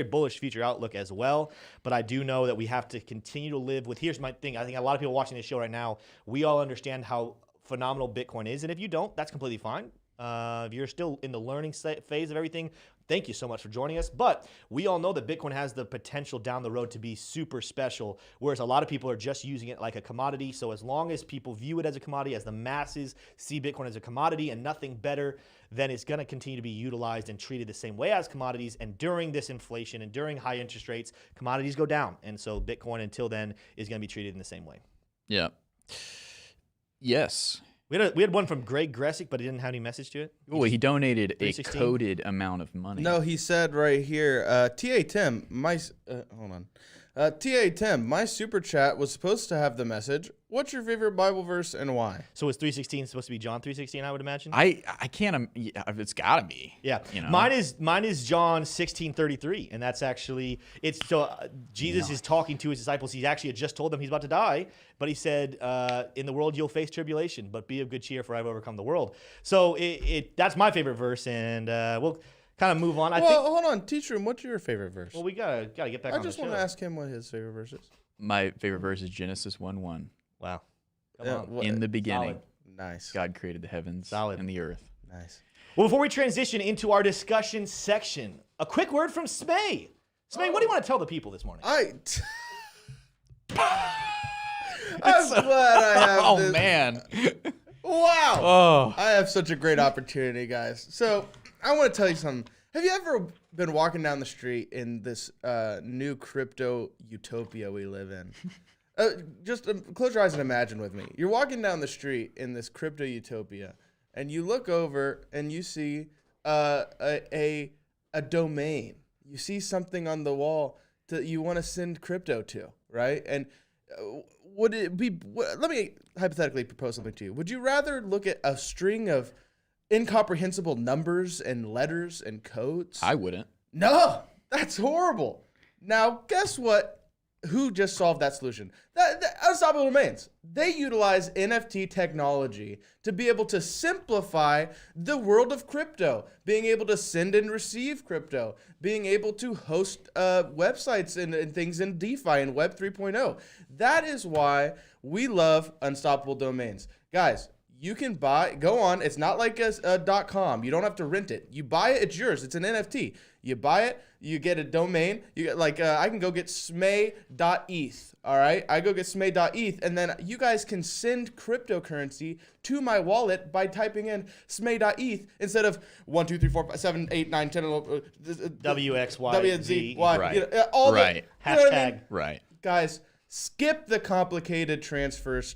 bullish future outlook as well. But I do know that we have to continue to live with. Here's my thing. I think a lot of people watching this show right now, we all understand how phenomenal Bitcoin is, and if you don't, that's completely fine. If you're still in the learning phase of everything, thank you so much for joining us. But we all know that Bitcoin has the potential down the road to be super special, whereas a lot of people are just using it like a commodity. So as long as people view it as a commodity, as the masses see Bitcoin as a commodity and nothing better, then it's going to continue to be utilized and treated the same way as commodities. And during this inflation and during high interest rates, commodities go down. And so Bitcoin until then is going to be treated in the same way. Yeah. Yes. We had one from Greg Gressick, but he didn't have any message to it. Well, he donated a 316? coded amount of money. No, he said right here, TA Tim, hold on. TA Tim, my super chat was supposed to have the message. What's your favorite Bible verse and why? So is 316 supposed to be John 3:16? I would imagine. I can't. It's got to be. Yeah, You know? mine is John 16:33, and that's actually Jesus is talking to his disciples. He actually had just told them he's about to die, but he said, "In the world you'll face tribulation, but be of good cheer, for I've overcome the world." So that's my favorite verse, and we'll kind of move on. Hold on, teacher, what's your favorite verse? Well, we gotta get back. I on just the want to show. ask him what his favorite verse is. My favorite verse is Genesis 1:1. Wow, come Yeah, on. what- In the beginning, Solid. Nice. God created the heavens Solid. and the earth. Nice. Well, before we transition into our discussion section, a quick word from Smay. Smay, what do you want to tell the people this morning? I'm glad I have Oh this. man. Wow. Oh. I have such a great opportunity, guys. So I want to tell you something. Have you ever been walking down the street in this new crypto utopia we live in? Just close your eyes and imagine with me. You're walking down the street in this crypto utopia, and you look over and you see a domain. You see something on the wall that you want to send crypto to, right? And would it be? Let me hypothetically propose something to you. Would you rather look at a string of incomprehensible numbers and letters and codes? I wouldn't. No, that's horrible. Now, guess what? Who just solved that solution? Unstoppable Domains. They utilize NFT technology to be able to simplify the world of crypto, being able to send and receive crypto, being able to host websites and things in DeFi and Web 3.0. That is why we love Unstoppable Domains. Guys, you can go on. It's not like a .com. You don't have to rent it. You buy it, it's yours. It's an NFT. You buy it, you get a domain. You get I can go get smay.eth. All right, I go get smay.eth, and then you guys can send cryptocurrency to my wallet by typing in smay.eth instead of 1, 2, 3, 4, 5, 7, 8, 9, 10, W, X, Y, W, Z. Z, Y. Right. You know, all Right. The, you know what I Hashtag. mean? Right. Guys, skip the complicated transfers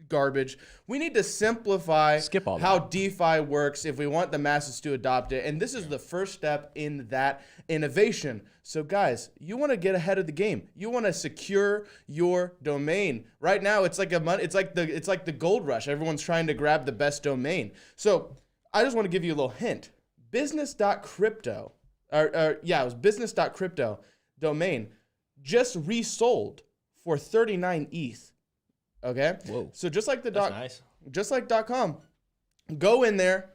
garbage. We need to simplify Skip all how that. DeFi works if we want the masses to adopt it. And this is the first step in that innovation. So guys, you want to get ahead of the game. You want to secure your domain. Right now, it's like the gold rush. Everyone's trying to grab the best domain. So I just want to give you a little hint. Business.crypto, it was business.crypto domain just resold for 39 ETH. Okay. Whoa. So just like That's nice. just like .com, go in there,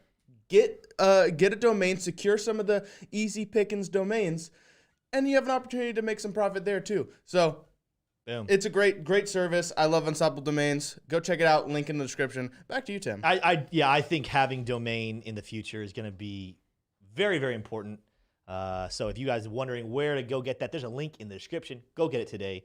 get a domain, secure some of the easy pickings domains, and you have an opportunity to make some profit there too. So Boom. it's a great service. I love Unstoppable Domains. Go check it out. Link in the description. Back to you, Tim. I think having domain in the future is going to be very, very important. So if you guys are wondering where to go get that, there's a link in the description. Go get it today.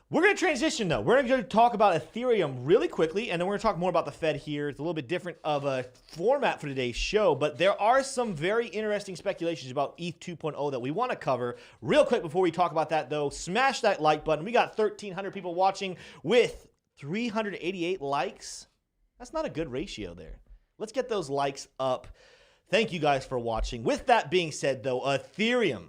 We're going to transition, though. We're going to talk about Ethereum really quickly, and then we're going to talk more about the Fed here. It's a little bit different of a format for today's show, but there are some very interesting speculations about ETH 2.0 that we want to cover. Real quick before we talk about that, though, smash that like button. We got 1,300 people watching with 388 likes. That's not a good ratio there. Let's get those likes up. Thank you guys for watching. With that being said, though, Ethereum.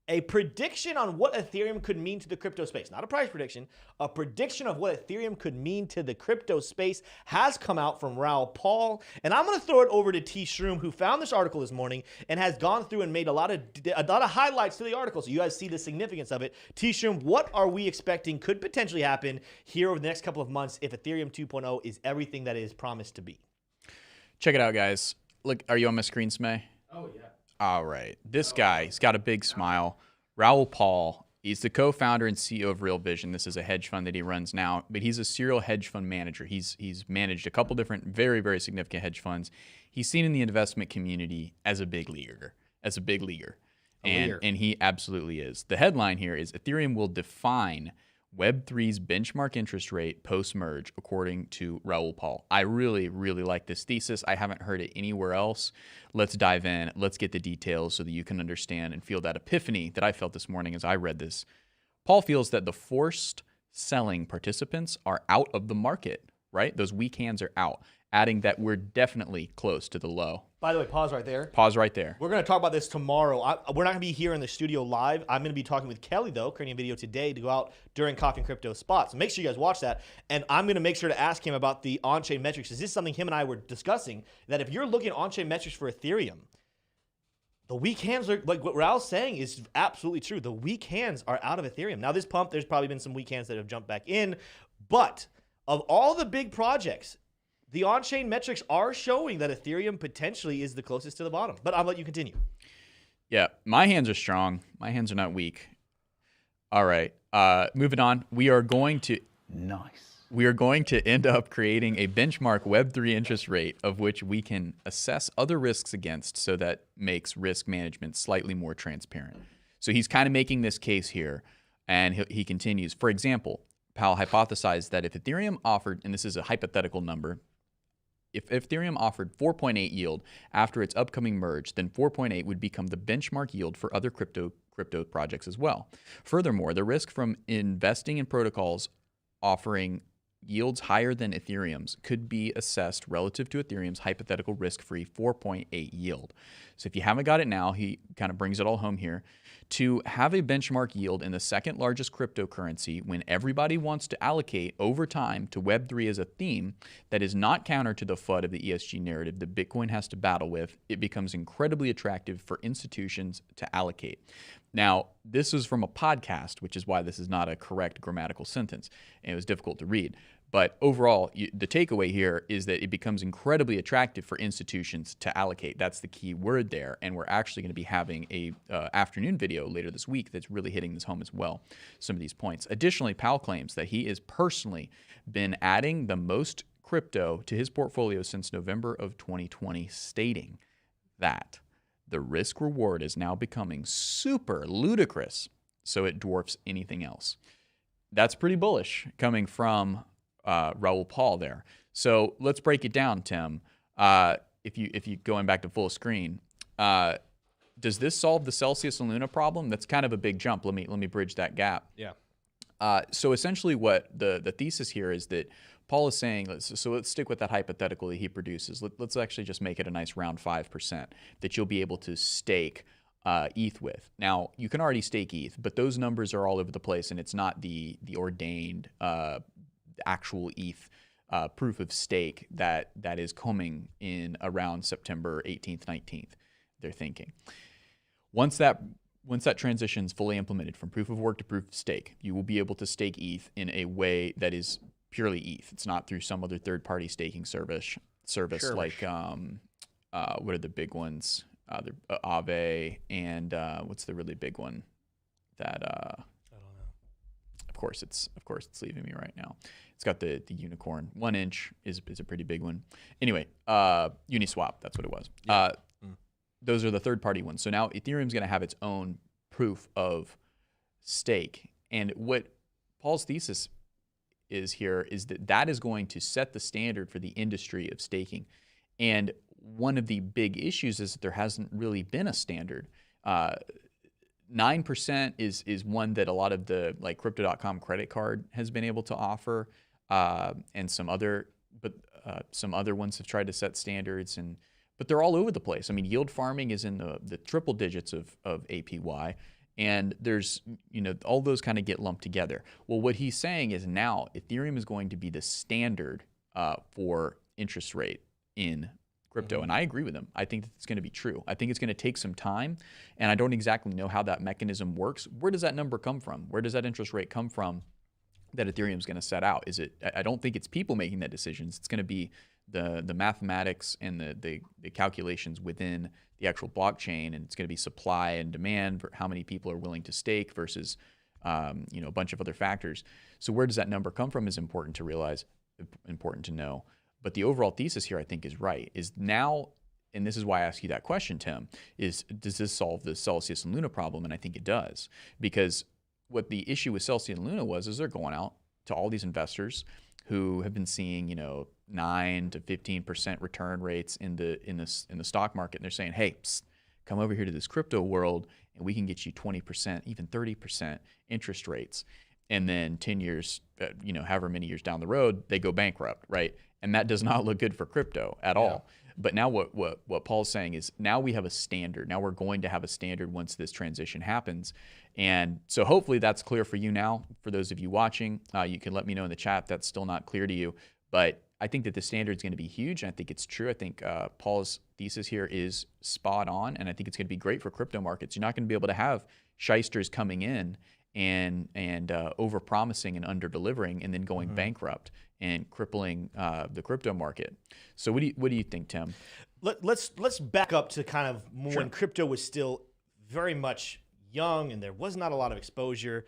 A prediction on what Ethereum could mean to the crypto space. Not a price prediction. A prediction of what Ethereum could mean to the crypto space has come out from Raoul Pal. And I'm going to throw it over to T. Shroom, who found this article this morning and has gone through and made a lot of highlights to the article. So you guys see the significance of it. T. Shroom, what are we expecting could potentially happen here over the next couple of months if Ethereum 2.0 is everything that it is promised to be? Check it out, guys. Look, are you on my screen, Smay? Oh, yeah. All right. This guy, he's got a big smile. Raoul Pal. He's the co-founder and CEO of Real Vision. This is a hedge fund that he runs now, but he's a serial hedge fund manager. He's managed a couple different very, very significant hedge funds. He's seen in the investment community as a big leaguer. And he absolutely is. The headline here is Ethereum will define Web3's benchmark interest rate post-merge, according to Raoul Pal. I really, really like this thesis. I haven't heard it anywhere else. Let's dive in. Let's get the details so that you can understand and feel that epiphany that I felt this morning as I read this. Paul feels that the forced selling participants are out of the market, right? Those weak hands are out, adding that we're definitely close to the low. By the way, pause right there. Pause right there. We're going to talk about this tomorrow. We're not going to be here in the studio live. I'm going to be talking with Kelly, though, creating a video today to go out during Coffee and Crypto spots. So make sure you guys watch that. And I'm going to make sure to ask him about the on-chain metrics. Is this something him and I were discussing? That if you're looking at on-chain metrics for Ethereum, the weak hands are, like what Raul's saying is absolutely true. The weak hands are out of Ethereum. Now, this pump, there's probably been some weak hands that have jumped back in. But of all the big projects, the on-chain metrics are showing that Ethereum potentially is the closest to the bottom. But I'll let you continue. Yeah, my hands are strong. My hands are not weak. All right, moving on. We are going to end up creating a benchmark Web3 interest rate of which we can assess other risks against, so that makes risk management slightly more transparent. So he's kind of making this case here, and he continues. For example, Powell hypothesized that if Ethereum offered, and this is a hypothetical number, if Ethereum offered 4.8 yield after its upcoming merge, then 4.8 would become the benchmark yield for other crypto projects as well. Furthermore, the risk from investing in protocols offering yields higher than Ethereum's could be assessed relative to Ethereum's hypothetical risk-free 4.8 yield. So if you haven't got it now, he kind of brings it all home here. To have a benchmark yield in the second largest cryptocurrency when everybody wants to allocate over time to Web3 as a theme that is not counter to the FUD of the ESG narrative that Bitcoin has to battle with, it becomes incredibly attractive for institutions to allocate. Now, this is from a podcast, which is why this is not a correct grammatical sentence, and it was difficult to read. But overall, the takeaway here is that it becomes incredibly attractive for institutions to allocate. That's the key word there. And we're actually going to be having a afternoon video later this week that's really hitting this home as well, some of these points. Additionally, Powell claims that he has personally been adding the most crypto to his portfolio since November of 2020, stating that the risk reward is now becoming super ludicrous, so it dwarfs anything else. That's pretty bullish coming from Raoul Pal there. So let's break it down, Tim. If you going back to full screen, does this solve the Celsius and Luna problem? That's kind of a big jump. Let me bridge that gap. Yeah. So essentially, what the thesis here is that Paul is saying. So let's stick with that hypothetical that he produces. Let's actually just make it a nice round 5% that you'll be able to stake ETH with. Now, you can already stake ETH, but those numbers are all over the place, and it's not the ordained actual ETH proof of stake that is coming in around September 18th, 19th, they're thinking. Once that transition is fully implemented from proof of work to proof of stake, you will be able to stake ETH in a way that is purely ETH. It's not through some other third-party staking service sure. like what are the big ones? Aave, and what's the really big one that I don't know. of course it's leaving me right now. It's got the unicorn. 1 inch is a pretty big one. Anyway, Uniswap, that's what it was. Yeah. Those are the third-party ones. So now Ethereum's going to have its own proof of stake. And what Paul's thesis is here is that is going to set the standard for the industry of staking. And one of the big issues is that there hasn't really been a standard. 9% is one that a lot of the like Crypto.com credit card has been able to offer, and some other ones have tried to set standards, but they're all over the place. I mean, yield farming is in the triple digits of APY, and there's all those kind of get lumped together. Well, what he's saying is now Ethereum is going to be the standard for interest rate in crypto. And I agree with him. I think that it's going to be true. I think it's going to take some time, and I don't exactly know how that mechanism works. Where does that number come from? Where does that interest rate come from that Ethereum is going to set out? I don't think it's people making that decisions. It's going to be the mathematics and the calculations within the actual blockchain, and it's going to be supply and demand for how many people are willing to stake versus a bunch of other factors. So where does that number come from is important to realize, important to know. But the overall thesis here, I think, is right. Is now, and this is why I ask you that question, Tim, does this solve the Celsius and Luna problem? And I think it does. Because what the issue with Celsius and Luna is they're going out to all these investors who have been seeing, 9 to 15% return rates in the stock market. And they're saying, hey, come over here to this crypto world and we can get you 20%, even 30% interest rates. And then 10 years, however many years down the road, they go bankrupt, right? And that does not look good for crypto at all. But now what Paul's saying is now we have a standard. Now we're going to have a standard once this transition happens. And so hopefully that's clear for you now. For those of you watching, you can let me know in the chat if that's still not clear to you. But I think that the standard is going to be huge. And I think it's true. I think Paul's thesis here is spot on. And I think it's going to be great for crypto markets. You're not going to be able to have shysters coming in and over-promising and under-delivering and then going bankrupt and crippling the crypto market. So what do you think, Tim? Let's back up to kind of when crypto was still very much young and there was not a lot of exposure.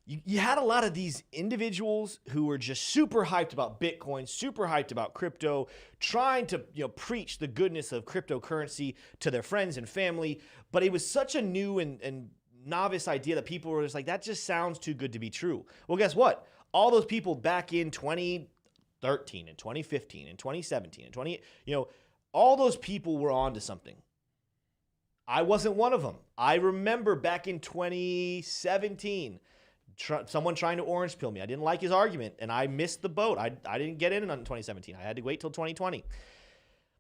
You had a lot of these individuals who were just super hyped about Bitcoin, super hyped about crypto, trying to preach the goodness of cryptocurrency to their friends and family. But it was such a new and novice idea that people were just like, that just sounds too good to be true. Well, guess what? All those people back in 2013 and 2015 and 2017 and all those people were onto something. I wasn't one of them. I remember back in 2017, someone trying to orange pill me. I didn't like his argument, and I missed the boat. I didn't get in on 2017. I had to wait till 2020.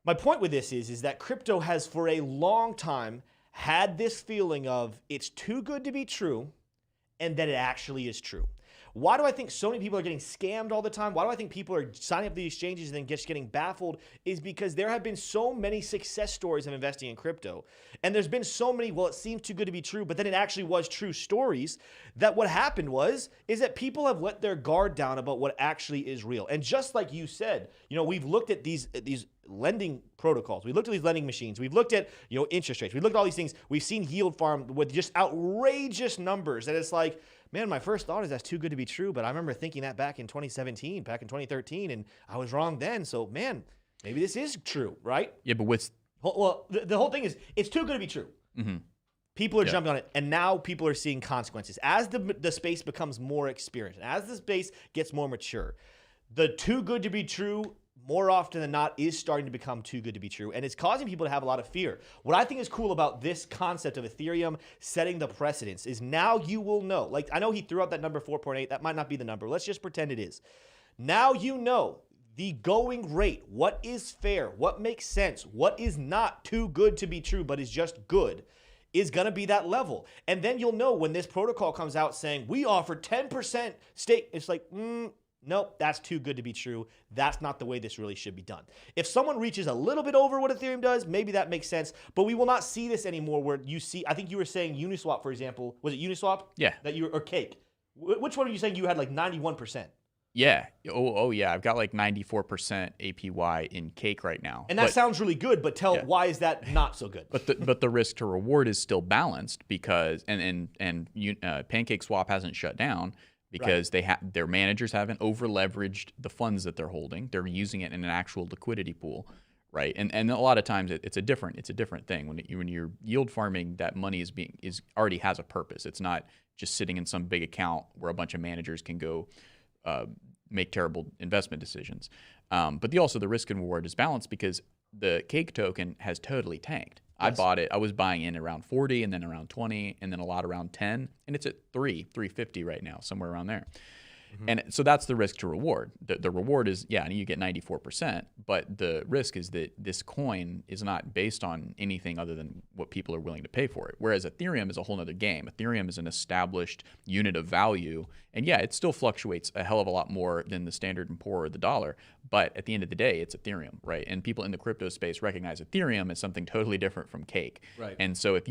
My point with this is that crypto has for a long time had this feeling of it's too good to be true and that it actually is true. Why do I think so many people are getting scammed all the time? Why do I think people are signing up for the exchanges and then just getting baffled? Is because there have been so many success stories of investing in crypto. And there's been so many, well, it seems too good to be true, but then it actually was true stories, that what happened is that people have let their guard down about what actually is real. And just like you said, we've looked at these lending protocols. We looked at these lending machines. We've looked at, interest rates. We've looked at all these things. We've seen yield farm with just outrageous numbers. And it's like, man, my first thought is that's too good to be true. But I remember thinking that back in 2017, back in 2013, and I was wrong then. So, man, maybe this is true, right? Yeah, but what's... Well, the whole thing is it's too good to be true. Mm-hmm. People are jumping on it, and now people are seeing consequences. As the space becomes more experienced, as the space gets more mature, the too good to be true more often than not is starting to become too good to be true, and it's causing people to have a lot of fear. What I think is cool about this concept of Ethereum setting the precedence is now you will know. Like, I know he threw out that number 4.8. That might not be the number. Let's just pretend it is. Now you know the going rate, what is fair, what makes sense, what is not too good to be true but is just good, is going to be that level. And then you'll know when this protocol comes out saying, we offer 10% stake, it's like, nope, that's too good to be true. That's not the way this really should be done. If someone reaches a little bit over what Ethereum does, maybe that makes sense, but we will not see this anymore where you see, I think you were saying Uniswap, for example. Was it Uniswap? Yeah. Or Cake. Which one are you saying you had like 91%? Yeah. Oh yeah. I've got like 94% APY in Cake right now. And that sounds really good, but why is that not so good? But the risk to reward is still balanced because Pancake Swap hasn't shut down because their managers haven't over leveraged the funds that they're holding. They're using it in an actual liquidity pool, right? And a lot of times it's a different thing when you're yield farming. That money already has a purpose. It's not just sitting in some big account where a bunch of managers can go make terrible investment decisions. But the risk and reward is balanced because the Cake token has totally tanked. I bought it. I was buying in around 40 and then around 20 and then a lot around 10. And it's at 350 right now, somewhere around there. And so that's the risk to reward. The reward is, you get 94%, but the risk is that this coin is not based on anything other than what people are willing to pay for it. Whereas Ethereum is a whole nother game. Ethereum is an established unit of value. And it still fluctuates a hell of a lot more than the Standard & Poor or the dollar. But at the end of the day, it's Ethereum, right? And people in the crypto space recognize Ethereum as something totally different from Cake. Right. And so if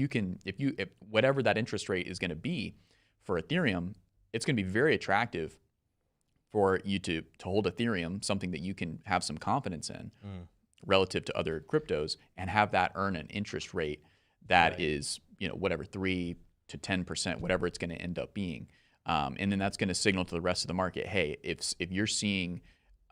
whatever that interest rate is going to be for Ethereum, it's going to be very attractive for you to hold Ethereum, something that you can have some confidence in relative to other cryptos, and have that earn an interest rate that is, whatever, 3 to 10%, whatever it's going to end up being. And then that's going to signal to the rest of the market, hey, if you're seeing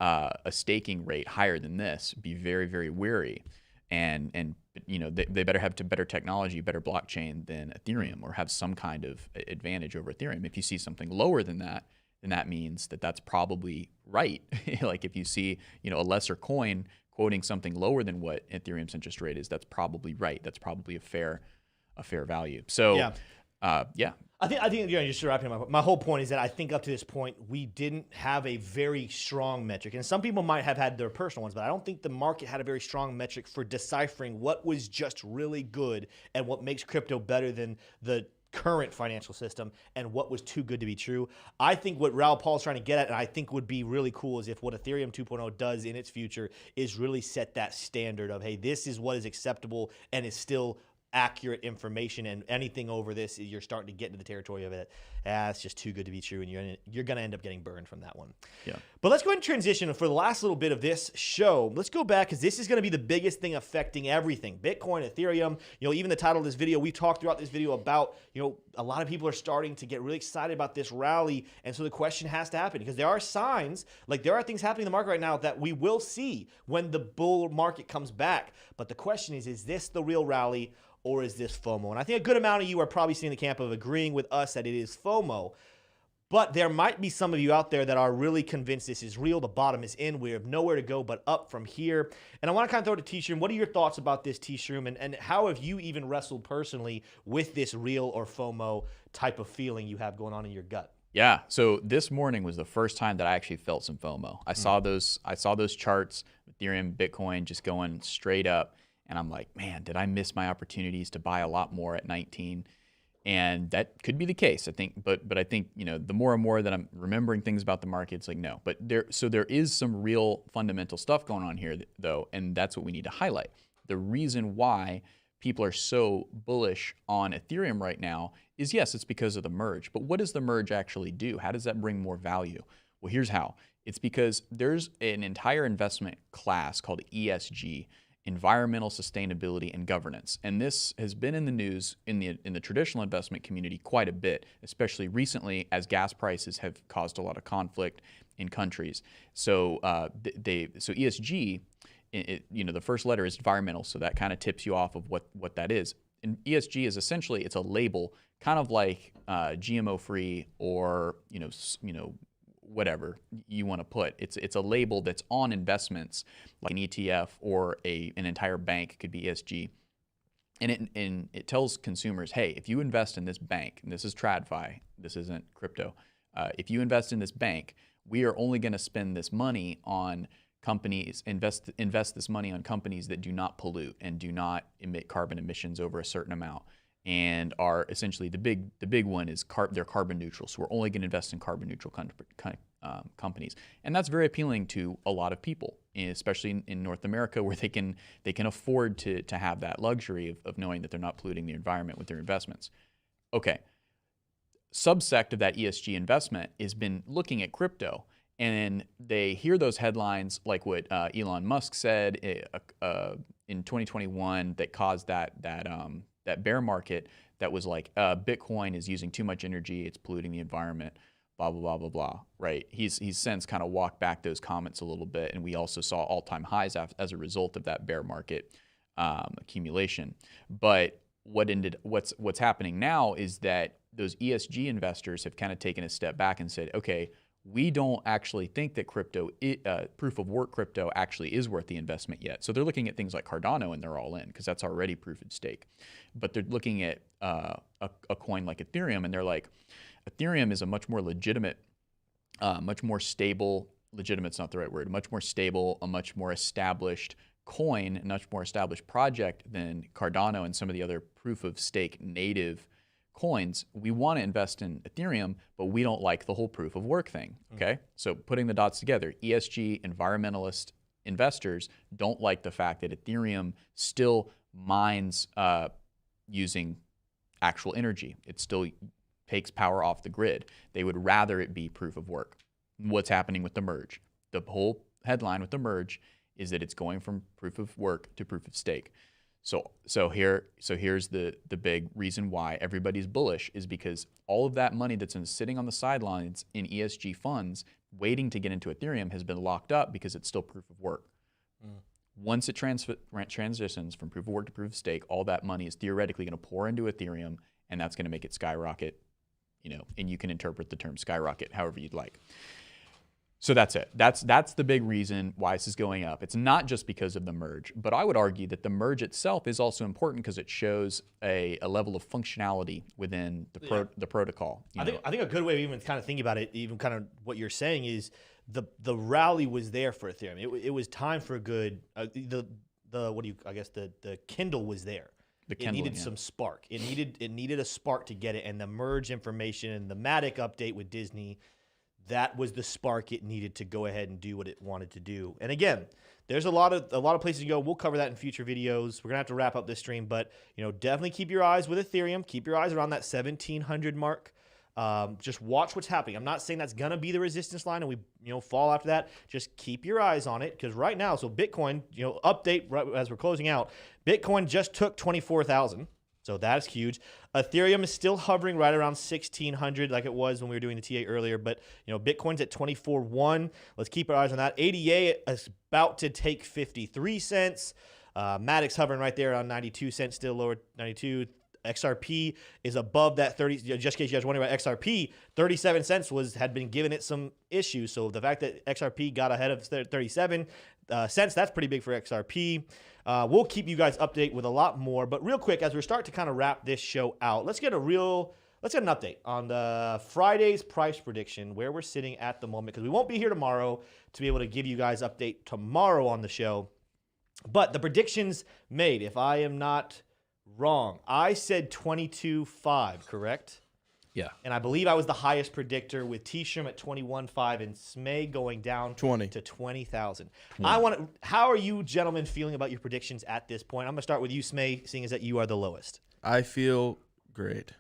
a staking rate higher than this, be very, very wary. And they better have better technology, better blockchain than Ethereum, or have some kind of advantage over Ethereum. If you see something lower than that, then that means that that's probably right. Like if you see, a lesser coin quoting something lower than what Ethereum's interest rate is, that's probably right. That's probably a fair value. So, I think just wrapping up. My whole point is that I think up to this point we didn't have a very strong metric, and some people might have had their personal ones, but I don't think the market had a very strong metric for deciphering what was just really good and what makes crypto better than the current financial system and what was too good to be true. I think what Raoul Paul's trying to get at, and I think would be really cool, is if what Ethereum 2.0 does in its future is really set that standard of, hey, this is what is acceptable and is still accurate information, and anything over this, you're starting to get into the territory of it. It's just too good to be true, and you're going to end up getting burned from that one. Yeah. But let's go ahead and transition for the last little bit of this show. Let's go back, because this is going to be the biggest thing affecting everything. Bitcoin, Ethereum, even the title of this video, we talked throughout this video about, a lot of people are starting to get really excited about this rally, and so the question has to happen, because there are signs, like there are things happening in the market right now that we will see when the bull market comes back. But the question is this the real rally, or is this FOMO? And I think a good amount of you are probably seeing the camp of agreeing with us that it is FOMO. But there might be some of you out there that are really convinced this is real. The bottom is in. We have nowhere to go but up from here. And I want to kind of throw to T-Shroom. What are your thoughts about this, T-Shroom? And how have you even wrestled personally with this real or FOMO type of feeling you have going on in your gut? Yeah. So this morning was the first time that I actually felt some FOMO. I saw those charts, Ethereum, Bitcoin just going straight up. And I'm like, man, did I miss my opportunities to buy a lot more at 19? And that could be the case, I think. But I think, the more and more that I'm remembering things about the market, it's like, no. But there is some real fundamental stuff going on here, though, and that's what we need to highlight. The reason why people are so bullish on Ethereum right now is, yes, it's because of the merge. But what does the merge actually do? How does that bring more value? Well, here's how. It's because there's an entire investment class called ESG, environmental sustainability and governance. And this has been in the news in the traditional investment community quite a bit, especially recently as gas prices have caused a lot of conflict in countries. So ESG, the first letter is environmental, so that kind of tips you off of what that is. And ESG is essentially, it's a label, kind of like GMO free or whatever you want to put. It's a label that's on investments, like an ETF or an entire bank could be ESG. And it tells consumers, hey, if you invest in this bank, and this is TradFi, this isn't crypto, if you invest in this bank, we are only going to spend this money on companies, invest this money on companies that do not pollute and do not emit carbon emissions over a certain amount, and are essentially the big one is they're carbon neutral. So we're only going to invest in carbon neutral companies, and that's very appealing to a lot of people, especially in North America, where they can afford to have that luxury of knowing that they're not polluting the environment with their investments. Okay, subsect of that ESG investment has been looking at crypto and they hear those headlines like what Elon Musk said in 2021 that caused that bear market that was like Bitcoin is using too much energy, it's polluting the environment, blah blah blah blah blah. Right? He's since kind of walked back those comments a little bit, and we also saw all-time highs as a result of that bear market accumulation. But what's happening now is that those ESG investors have kind of taken a step back and said, okay, we don't actually think that proof of work crypto actually is worth the investment yet. So they're looking at things like Cardano and they're all in because that's already proof of stake. But they're looking at a coin like Ethereum and they're like, Ethereum is a much more legitimate, much more stable, legitimate's not the right word, much more stable, a much more established coin, a much more established project than Cardano and some of the other proof of stake native coins. We want to invest in Ethereum, but we don't like the whole proof of work thing. Okay. So putting the dots together, ESG environmentalist investors don't like the fact that Ethereum still mines using actual energy. It still takes power off the grid. They would rather it be proof of work. What's happening with the merge? The whole headline with the merge is that it's going from proof of work to proof of stake. So here's the big reason why everybody's bullish is because all of that money that's sitting on the sidelines in ESG funds waiting to get into Ethereum has been locked up because it's still proof of work. Once it transitions from proof of work to proof of stake, all that money is theoretically going to pour into Ethereum, and that's going to make it skyrocket. And you can interpret the term skyrocket however you'd like. So that's it. That's the big reason why this is going up. It's not just because of the merge, but I would argue that the merge itself is also important because it shows a level of functionality within the protocol. I think a good way of even kind of thinking about it, even kind of what you're saying is the rally was there for Ethereum. It was time for a good the Kindle was there. It needed some spark. It needed a spark to get it, and the merge information and the Matic update with Disney. That was the spark it needed to go ahead and do what it wanted to do. And again, there's a lot of places to go. We'll cover that in future videos. We're gonna have to wrap up this stream, but definitely keep your eyes with Ethereum. Keep your eyes around that 1700 mark. Just watch what's happening. I'm not saying that's gonna be the resistance line and we fall after that. Just keep your eyes on it because right now, so Bitcoin, update right as we're closing out. Bitcoin just took 24,000. So that's huge. Ethereum is still hovering right around 1,600 like it was when we were doing the TA earlier. But, Bitcoin's at 24.1. Let's keep our eyes on that. ADA is about to take 53 cents. Matic's hovering right there on 92 cents, still lower 92. XRP is above that 30. Just in case you guys are wondering about XRP, 37 cents had been giving it some issues. So the fact that XRP got ahead of 37 cents, that's pretty big for XRP. We'll keep you guys updated with a lot more. But real quick, as we start to kind of wrap this show out, let's get an update on the Friday's price prediction, where we're sitting at the moment, because we won't be here tomorrow to be able to give you guys update tomorrow on the show. But the predictions made, if I am not wrong, I said 22.5, correct? Yeah. And I believe I was the highest predictor with T-Shroom at 21.5 and Smay going down 20 to 20,000. How are you gentlemen feeling about your predictions at this point? I'm going to start with you, Smay, seeing as that you are the lowest. I feel great.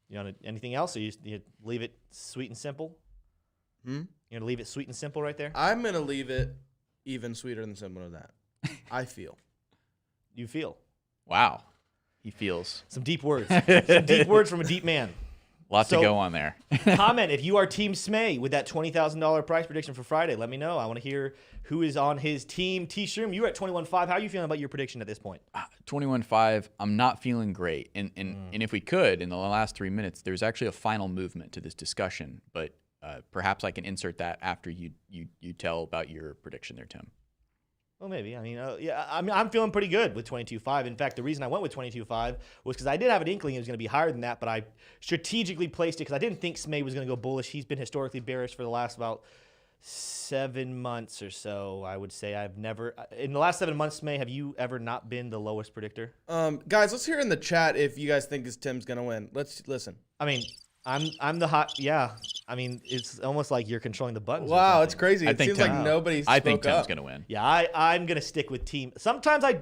You want anything else, or you leave it sweet and simple? You're going to leave it sweet and simple right there? I'm going to leave it even sweeter than simple than that. I feel. You feel. Wow. He feels. Some deep words. Some deep words from a deep man. Lots to go on there. Comment if you are Team Smay with that $20,000 price prediction for Friday. Let me know. I want to hear who is on his team. T-Shroom, you're at 21.5. How are you feeling about your prediction at this point? 21.5. I'm not feeling great. And if we could, in the last 3 minutes, there's actually a final movement to this discussion. But perhaps I can insert that after you tell about your prediction there, Tim. Well, maybe. I'm feeling pretty good with 22.5. In fact, the reason I went with 22.5 was because I did have an inkling it was going to be higher than that, but I strategically placed it because I didn't think Smay was going to go bullish. He's been historically bearish for the last about 7 months or so, I would say. In the last 7 months, Smay, have you ever not been the lowest predictor? Guys, let's hear in the chat if you guys think Tim's going to win. Let's listen. I mean, I'm the hot. Yeah. I mean, it's almost like you're controlling the buttons. or Wow, something. it's crazy. I It think seems like Tim- nobody I think spoke Tim's up. gonna win. Yeah, I'm gonna stick with team. Sometimes I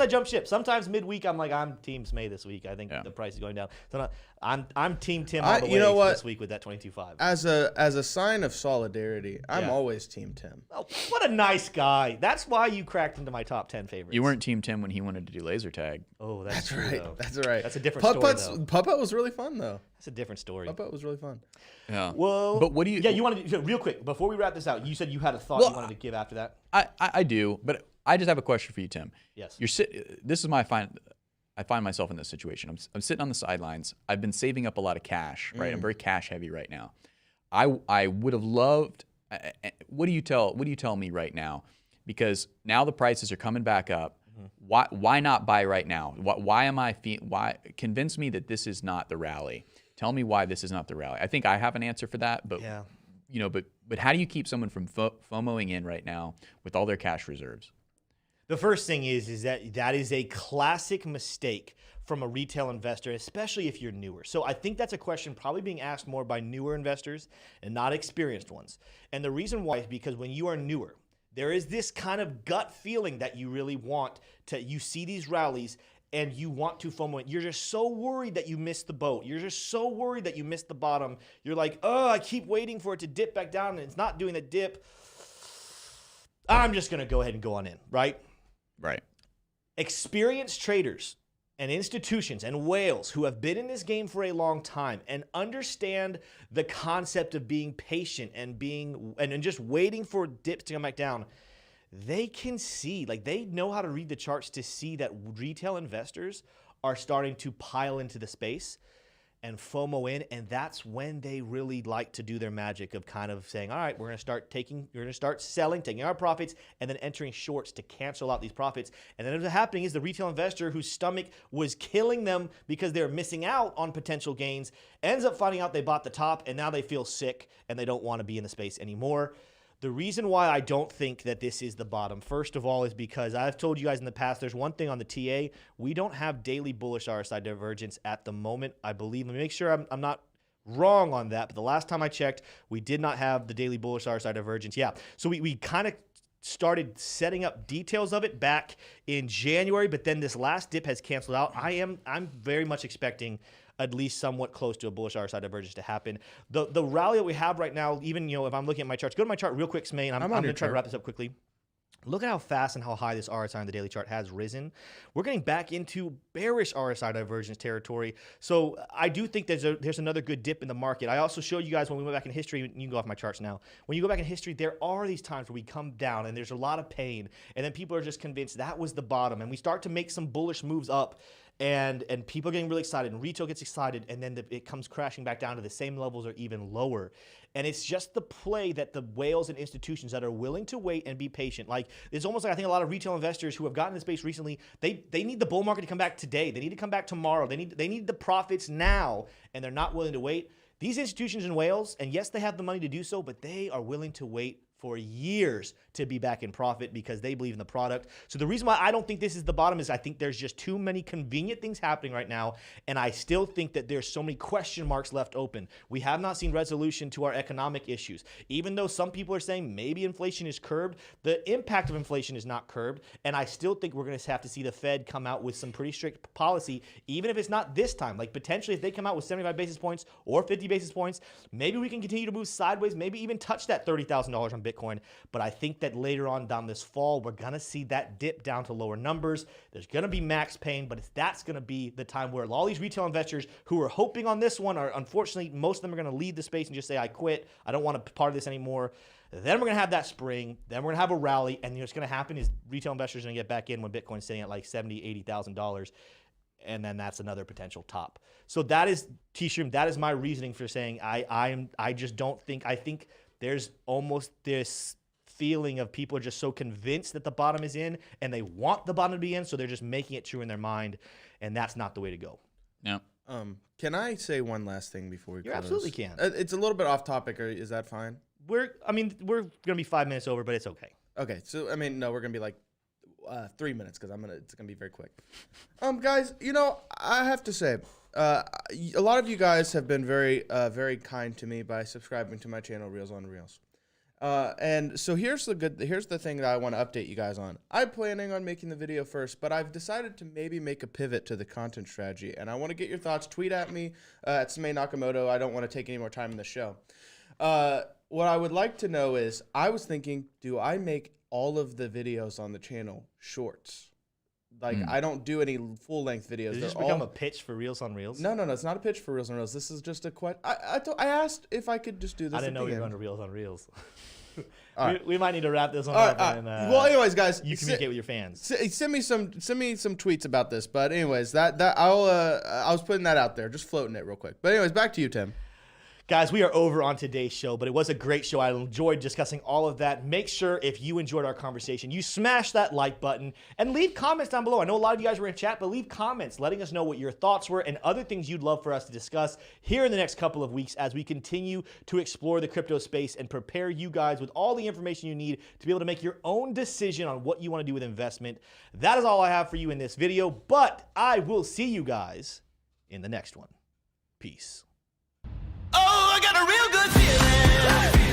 jump ship. Sometimes midweek I'm like I'm team Smay this week. I think the price is going down. So I'm team Tim all the you know way what? this week with that 22.5. As a sign of solidarity, I'm Yeah. always Team Tim. Oh, what a nice guy. That's why you cracked into my top 10 favorites. You weren't Team Tim when he wanted to do laser tag. Oh, that's true, Right. though. That's right. That's a different story, though. Putt-Putt was really fun though. That's a different story. Putt-Putt was really fun. Yeah. Well, But what do you? Yeah, you wanted to, real quick before we wrap this out. You said you had a thought Well, you wanted to give after that. I do, but I just have a question for you, Tim. Yes. This is I find myself in this situation. I'm sitting on the sidelines. I've been saving up a lot of cash, right? I'm very cash heavy right now. I would have loved. What do you tell me right now? Because now the prices are coming back up. Why not buy right now? Why convince me that this is not the rally? Tell me why this is not the rally. I think I have an answer for that, but Yeah. but how do you keep someone from FOMOing in right now with all their cash reserves? The first thing is that is a classic mistake from a retail investor, especially if you're newer. So I think that's a question probably being asked more by newer investors and not experienced ones. And the reason why is because when you are newer, there is this kind of gut feeling that you really want to, you see these rallies and you want to FOMO it. You're just so worried that you missed the boat. You're just so worried that you missed the bottom. You're like, oh, I keep waiting for it to dip back down and it's not doing the dip. I'm just going to go ahead and go on in, right? Right. Experienced traders and institutions and whales who have been in this game for a long time and understand the concept of being patient and just waiting for dips to come back down, they can see, like they know how to read the charts to see that retail investors are starting to pile into the space and FOMO in, and that's when they really like to do their magic of kind of saying, all right, we're going to start selling, taking our profits, and then entering shorts to cancel out these profits. And then what's happening is the retail investor whose stomach was killing them because they're missing out on potential gains ends up finding out they bought the top, and now they feel sick and they don't want to be in the space anymore. The reason why I don't think that this is the bottom, first of all, is because I've told you guys in the past, there's one thing on the TA. We don't have daily bullish RSI divergence at the moment, I believe. Let me make sure I'm not wrong on that. But the last time I checked, we did not have the daily bullish RSI divergence. Yeah. So we kind of started setting up details of it back in January, but then this last dip has canceled out. I'm very much expecting at least somewhat close to a bullish RSI divergence to happen. The rally that we have right now, even if I'm looking at my charts, go to my chart real quick, Smay, and I'm going to try to wrap this up quickly. Look at how fast and how high this RSI on the daily chart has risen. We're getting back into bearish RSI divergence territory. So I do think there's another good dip in the market. I also showed you guys when we went back in history, you can go off my charts now. When you go back in history, there are these times where we come down and there's a lot of pain. And then people are just convinced that was the bottom. And we start to make some bullish moves up. And people are getting really excited, and retail gets excited, and then it comes crashing back down to the same levels or even lower. And it's just the play that the whales and institutions that are willing to wait and be patient. Like, it's almost like I think a lot of retail investors who have gotten in the space recently, they need the bull market to come back today. They need to come back tomorrow. They need the profits now, and they're not willing to wait. These institutions and whales, and yes, they have the money to do so, but they are willing to wait for years to be back in profit because they believe in the product. So the reason why I don't think this is the bottom is I think there's just too many convenient things happening right now, and I still think that there's so many question marks left open. We have not seen resolution to our economic issues. Even though some people are saying maybe inflation is curbed, the impact of inflation is not curbed, and I still think we're going to have to see the Fed come out with some pretty strict policy, even if it's not this time. Like potentially if they come out with 75 basis points or 50 basis points, maybe we can continue to move sideways, maybe even touch that $30,000 on Bitcoin. But I think that later on down this fall, we're going to see that dip down to lower numbers. There's going to be max pain, but that's going to be the time where all these retail investors who are hoping on this one are, unfortunately, most of them are going to leave the space and just say, I quit. I don't want to be part of this anymore. Then we're going to have that spring. Then we're going to have a rally. And what's going to happen is retail investors are going to get back in when Bitcoin's sitting at like $70,000, $80,000. And then that's another potential top. So that is, T-Shroom, that is my reasoning for saying I just don't think, I think there's almost this feeling of people are just so convinced that the bottom is in and they want the bottom to be in, so they're just making it true in their mind, and that's not the way to go. Yeah. Can I say one last thing before we close? You absolutely can. It's a little bit off topic. Is that fine? We're going to be 5 minutes over, but it's okay. Okay. So, no, we're going to be like 3 minutes because it's gonna be very quick. Guys, you know, I have to say, a lot of you guys have been very kind to me by subscribing to my channel, Reels on Reels. And so here's the thing that I want to update you guys on. I'm planning on making the video first, but I've decided to maybe make a pivot to the content strategy, and I want to get your thoughts. Tweet at me at Samay Nakamoto. I don't want to take any more time in the show. What I would like to know is, I was thinking, do I make all of the videos on the channel shorts? Like, I don't do any full-length videos. Did it just become a pitch for Reels on Reels? No, it's not a pitch for Reels on Reels. This is just a question. I asked if I could just do this. I didn't know you were end. going to Reels on Reels. Right. We might need to wrap this one up. And, well, anyways, guys, you communicate with your fans. Send me some tweets about this. But anyways, I was putting that out there, just floating it real quick. But anyways, back to you, Tim. Guys, we are over on today's show, but it was a great show. I enjoyed discussing all of that. Make sure if you enjoyed our conversation, you smash that like button and leave comments down below. I know a lot of you guys were in chat, but leave comments letting us know what your thoughts were and other things you'd love for us to discuss here in the next couple of weeks as we continue to explore the crypto space and prepare you guys with all the information you need to be able to make your own decision on what you want to do with investment. That is all I have for you in this video, but I will see you guys in the next one. Peace. Oh, I got a real good feeling.